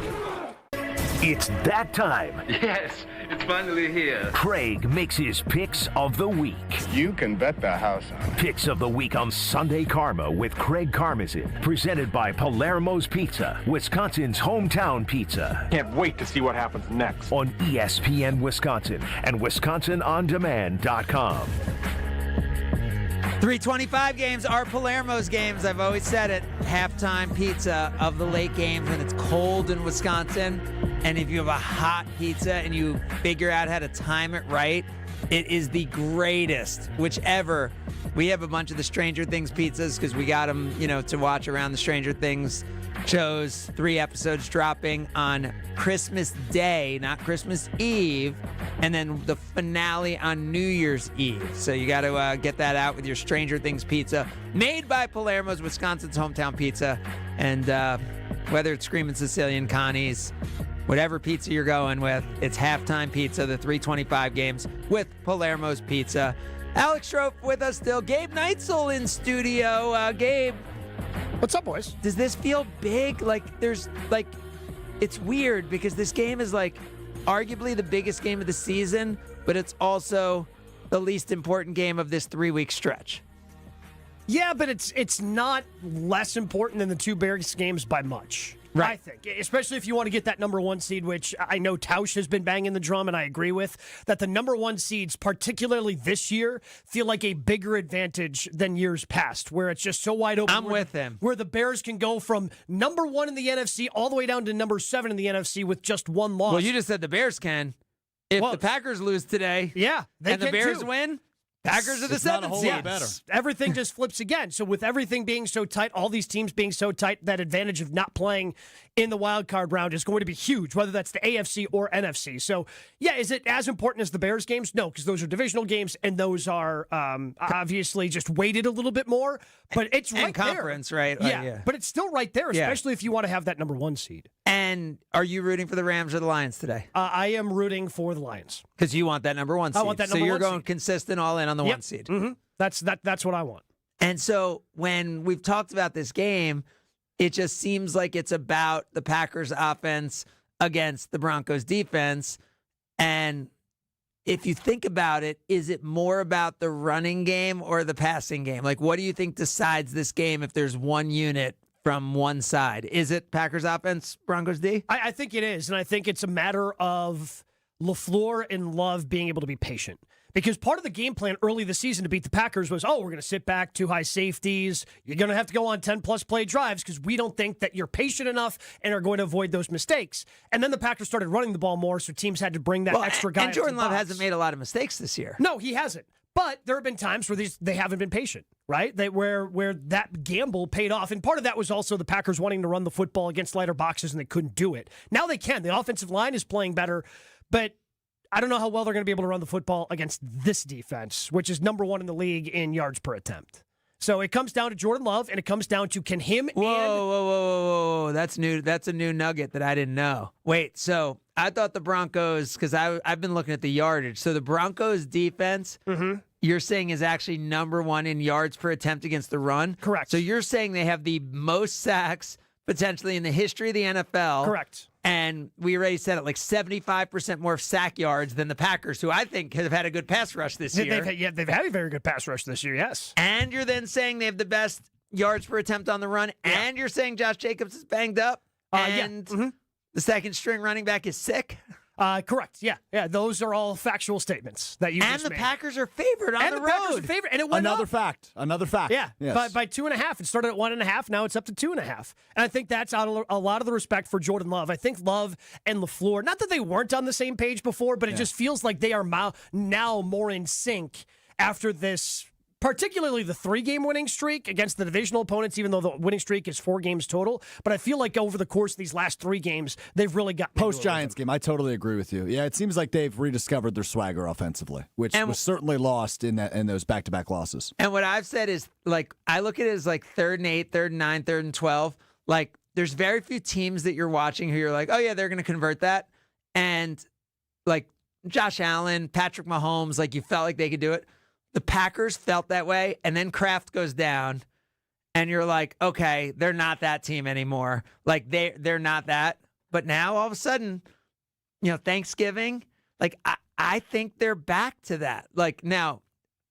It's that time. Yes, it's finally here. Craig makes his picks of the week. You can bet the house on it. Picks of the week on Sunday Karma with Craig Karmazin. Presented by Palermo's Pizza, Wisconsin's hometown pizza. Can't wait to see what happens next. On ESPN Wisconsin and WisconsinOnDemand.com. 325 games are Palermo's games. I've always said it. Halftime pizza of the late games when it's cold in Wisconsin. And if you have a hot pizza and you figure out how to time it right, it is the greatest. Whichever. We have a bunch of the Stranger Things pizzas because we got them, to watch around the Stranger Things shows. 3 episodes dropping on Christmas Day, not Christmas Eve. And then the finale on New Year's Eve. So you got to get that out with your Stranger Things pizza. Made by Palermo's, Wisconsin's hometown pizza. And whether it's Screamin' Sicilian, Connie's, whatever pizza you're going with, it's halftime pizza, the 325 games with Palermo's Pizza. Alex Strouf with us still. Gabe Neitzel in studio. Gabe. What's up, boys? Does this feel big? It's weird because this game is arguably the biggest game of the season, but it's also the least important game of this 3-week stretch. Yeah, but it's not less important than the 2 Bears games by much. Right. I think, especially if you want to get that number 1 seed, which I know Tausch has been banging the drum, and I agree with, that the number 1 seeds, particularly this year, feel like a bigger advantage than years past, where it's just so wide open. I'm with him. Where the Bears can go from number 1 in the NFC all the way down to number 7 in the NFC with just 1 loss. Well, you just said the Bears can. If the Packers lose today, and the Bears win, Packers are the 7th seed. Better. Everything just flips again. So with everything being so tight, all these teams being so tight, that advantage of not playing in the wild card round is going to be huge, whether that's the AFC or NFC. So, is it as important as the Bears games? No, because those are divisional games, and those are obviously just weighted a little bit more. But it's right and conference, there. Right? Yeah, but it's still right there, especially if you want to have that number 1 seed. And are you rooting for the Rams or the Lions today? I am rooting for the Lions. Because you want that number 1 seed. I want that number 1 seed. So you're going consistent all in on the 1 seed. Mm-hmm. That's what I want. And so when we've talked about this game, it just seems like it's about the Packers offense against the Broncos defense. And if you think about it, is it more about the running game or the passing game? What do you think decides this game if there's one unit from one side? Is it Packers offense, Broncos D? I think it is, and I think it's a matter of LaFleur and Love being able to be patient. Because part of the game plan early this season to beat the Packers was, we're going to sit back, 2 high safeties. You're going to have to go on 10-plus play drives because we don't think that you're patient enough and are going to avoid those mistakes. And then the Packers started running the ball more, so teams had to bring that extra guy. And Jordan Love hasn't made a lot of mistakes this year. No, he hasn't. But there have been times where they haven't been patient, right? Where that gamble paid off. And part of that was also the Packers wanting to run the football against lighter boxes, and they couldn't do it. Now they can. The offensive line is playing better, but I don't know how well they're going to be able to run the football against this defense, which is number 1 in the league in yards per attempt. So it comes down to Jordan Love, and it comes down to Whoa. That's new. That's a new nugget that I didn't know. Wait, so I thought the Broncos, because I've been looking at the yardage. So the Broncos defense, you're saying is actually number 1 in yards per attempt against the run? Correct. So you're saying they have the most sacks potentially in the history of the NFL. Correct. And we already said it, 75% more sack yards than the Packers, who I think have had a good pass rush this year. They've had a very good pass rush this year, yes. And you're then saying they have the best yards per attempt on the run, and you're saying Josh Jacobs is banged up, and the second string running back is sick? Correct. Yeah. Those are all factual statements that you just made. And the Packers are favored on the road. And the Packers are favored, and it went Another up. fact. Yeah. Yes. By 2.5. It started at 1.5. Now it's up to 2.5. And I think that's out of a lot of the respect for Jordan Love. I think Love and LaFleur, not that they weren't on the same page before, but it just feels like they are now more in sync after this. Particularly the 3-game winning streak against the divisional opponents, even though the winning streak is 4 games total. But I feel like over the course of these last 3 games, they've really got post-Giants game. I totally agree with you. Yeah, it seems like they've rediscovered their swagger offensively, which was certainly lost in those back-to-back losses. And what I've said is, I look at it as 3rd and 8, 3rd and 9, 3rd and 12. There's very few teams that you're watching who you're like, oh yeah, they're going to convert that. And Josh Allen, Patrick Mahomes, you felt like they could do it. The Packers felt that way, and then Kraft goes down, and you're like, okay, they're not that team anymore. They're not that. But now, all of a sudden, Thanksgiving, I think they're back to that. Now,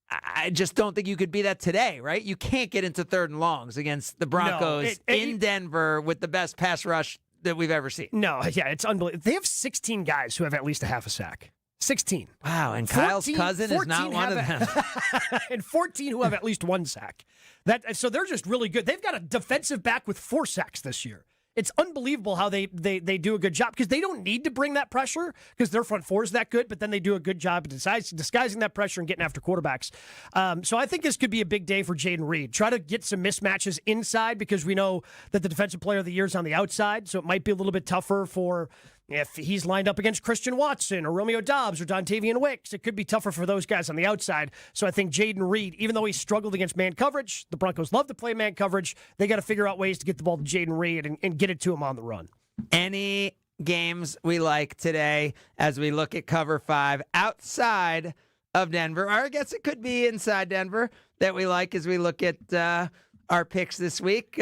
I just don't think you could be that today, right? You can't get into 3rd and longs against the Broncos in Denver with the best pass rush that we've ever seen. No, it's unbelievable. They have 16 guys who have at least a half a sack. 16. Wow, and Kyle's cousin is not one of them. And 14 who have at least 1 sack. So they're just really good. They've got a defensive back with 4 sacks this year. It's unbelievable how they do a good job because they don't need to bring that pressure because their front four is that good, but then they do a good job disguising that pressure and getting after quarterbacks. So I think this could be a big day for Jaden Reed. Try to get some mismatches inside because we know that the Defensive Player of the Year is on the outside, so it might be a little bit tougher for if he's lined up against Christian Watson or Romeo Doubs or Dontavian Wicks. It could be tougher for those guys on the outside. So I think Jaden Reed, even though he struggled against man coverage, the Broncos love to play man coverage. They got to figure out ways to get the ball to Jaden Reed and get it to him on the run. Any games we like today as we look at cover 5 outside of Denver, or I guess it could be inside Denver, that we like as we look at our picks this week.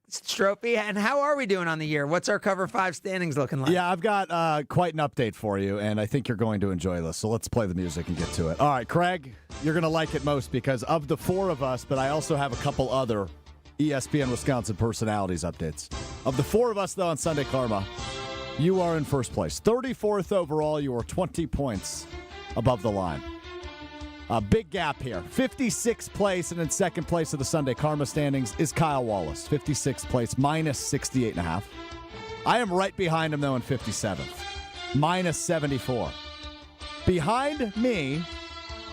Stroufy, and how are we doing on the year? What's our cover 5 standings looking like? Yeah, I've got quite an update for you, and I think you're going to enjoy this. So let's play the music and get to it. All right, Craig, you're going to like it most because of the 4 of us, but I also have a couple other ESPN Wisconsin personalities updates. Of the 4 of us, though, on Sunday Karma, you are in first place. 34th overall, you are 20 points above the line. A big gap here. 56th place, and in second place of the Sunday Karma standings is Kyle Wallace. 56th place, minus 68.5. I am right behind him, though, in 57th. Minus 74. Behind me,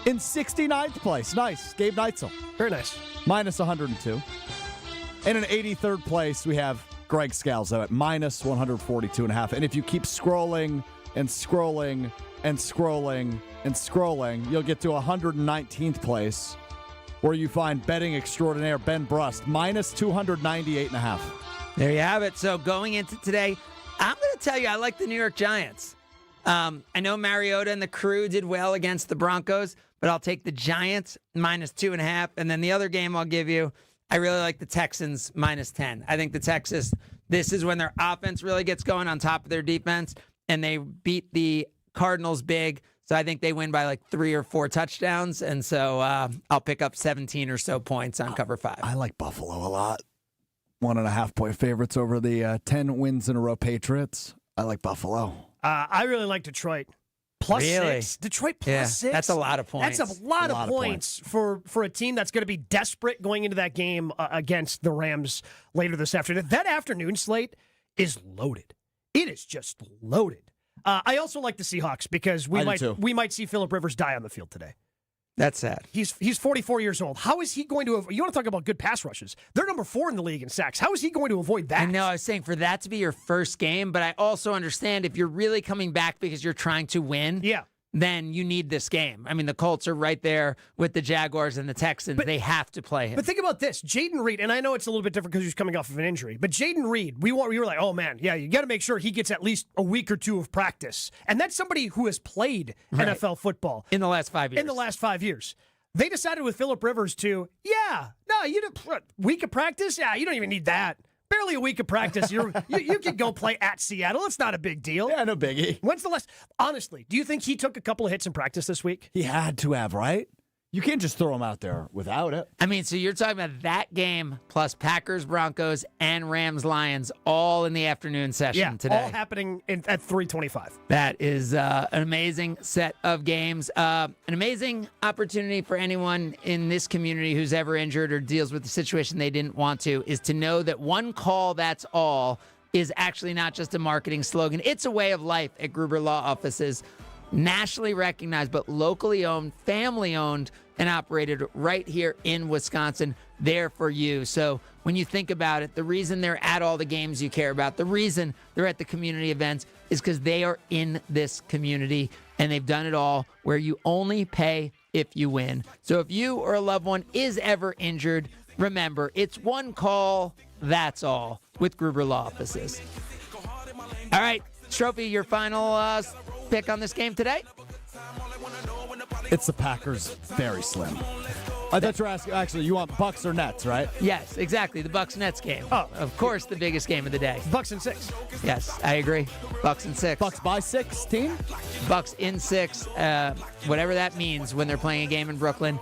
in 69th place. Nice. Gabe Neitzel. Very nice. Minus 102. And in 83rd place, we have Greg Scalzo at minus 142.5. And if you keep scrolling and scrolling and scrolling and scrolling, you'll get to 119th place, where you find betting extraordinaire Ben Brust, minus 298.5. There you have it. So going into today, I'm going to tell you I like the New York Giants. I know Mariota and the crew did well against the Broncos, but I'll take the Giants minus 2.5. And then the other game I'll give you, I really like the Texans minus 10. I think the Texans, this is when their offense really gets going on top of their defense, and they beat the Cardinals big. So I think they win by like 3 or 4 touchdowns. And so I'll pick up 17 or so points on cover 5. I like Buffalo a lot. 1.5 point favorites over the 10 wins in a row Patriots. I like Buffalo. I really like Detroit. Plus really? 6. Detroit plus 6. That's a lot of points. That's a lot of points for a team that's going to be desperate going into that game against the Rams later this afternoon. That afternoon slate is loaded. It is just loaded. I also like the Seahawks because we might see Phillip Rivers die on the field today. That's sad. He's 44 years old. How is he going to? You want to talk about good pass rushes? They're number 4 in the league in sacks. How is he going to avoid that? I know. I was saying for that to be your first game, but I also understand if you're really coming back because you're trying to win. Yeah. Then you need this game. I mean, the Colts are right there with the Jaguars and the Texans. They have to play him. But think about this. Jaden Reed, and I know it's a little bit different because he's coming off of an injury, but Jaden Reed, we were like, oh, man, yeah, you got to make sure he gets at least a week or 2 of practice. And that's somebody who has played NFL football. In the last 5 years. In the last 5 years. They decided with Phillip Rivers to, week of practice? Yeah, you don't even need that. Barely a week of practice. You can go play at Seattle. It's not a big deal. Yeah, no biggie. When's the last? Honestly, do you think he took a couple of hits in practice this week? He had to have, right? You can't just throw him out there without it. I mean, so you're talking about that game plus Packers, Broncos, and Rams, Lions all in the afternoon session today. All happening at 3:25. That is an amazing set of games. An amazing opportunity for anyone in this community who's ever injured or deals with the situation they didn't want to, is to know that one call, that's all, is actually not just a marketing slogan. It's a way of life at Gruber Law Offices. Nationally recognized, but locally owned, family owned, and operated right here in Wisconsin, there for you. So when you think about it, the reason they're at all the games you care about, the reason they're at the community events is because they are in this community, and they've done it all where you only pay if you win. So if you or a loved one is ever injured, remember, it's one call, that's all, with Gruber Law Offices. All right, Stroufy, your final pick on this game today? It's the Packers, very slim. I thought you were asking, actually, you want Bucks or Nets, right? Yes, exactly. The Bucks-Nets game. Oh, of course, the biggest game of the day. Bucks in 6. Yes, I agree. Bucks in 6. Bucks by 16? Bucks in 6, whatever that means when they're playing a game in Brooklyn.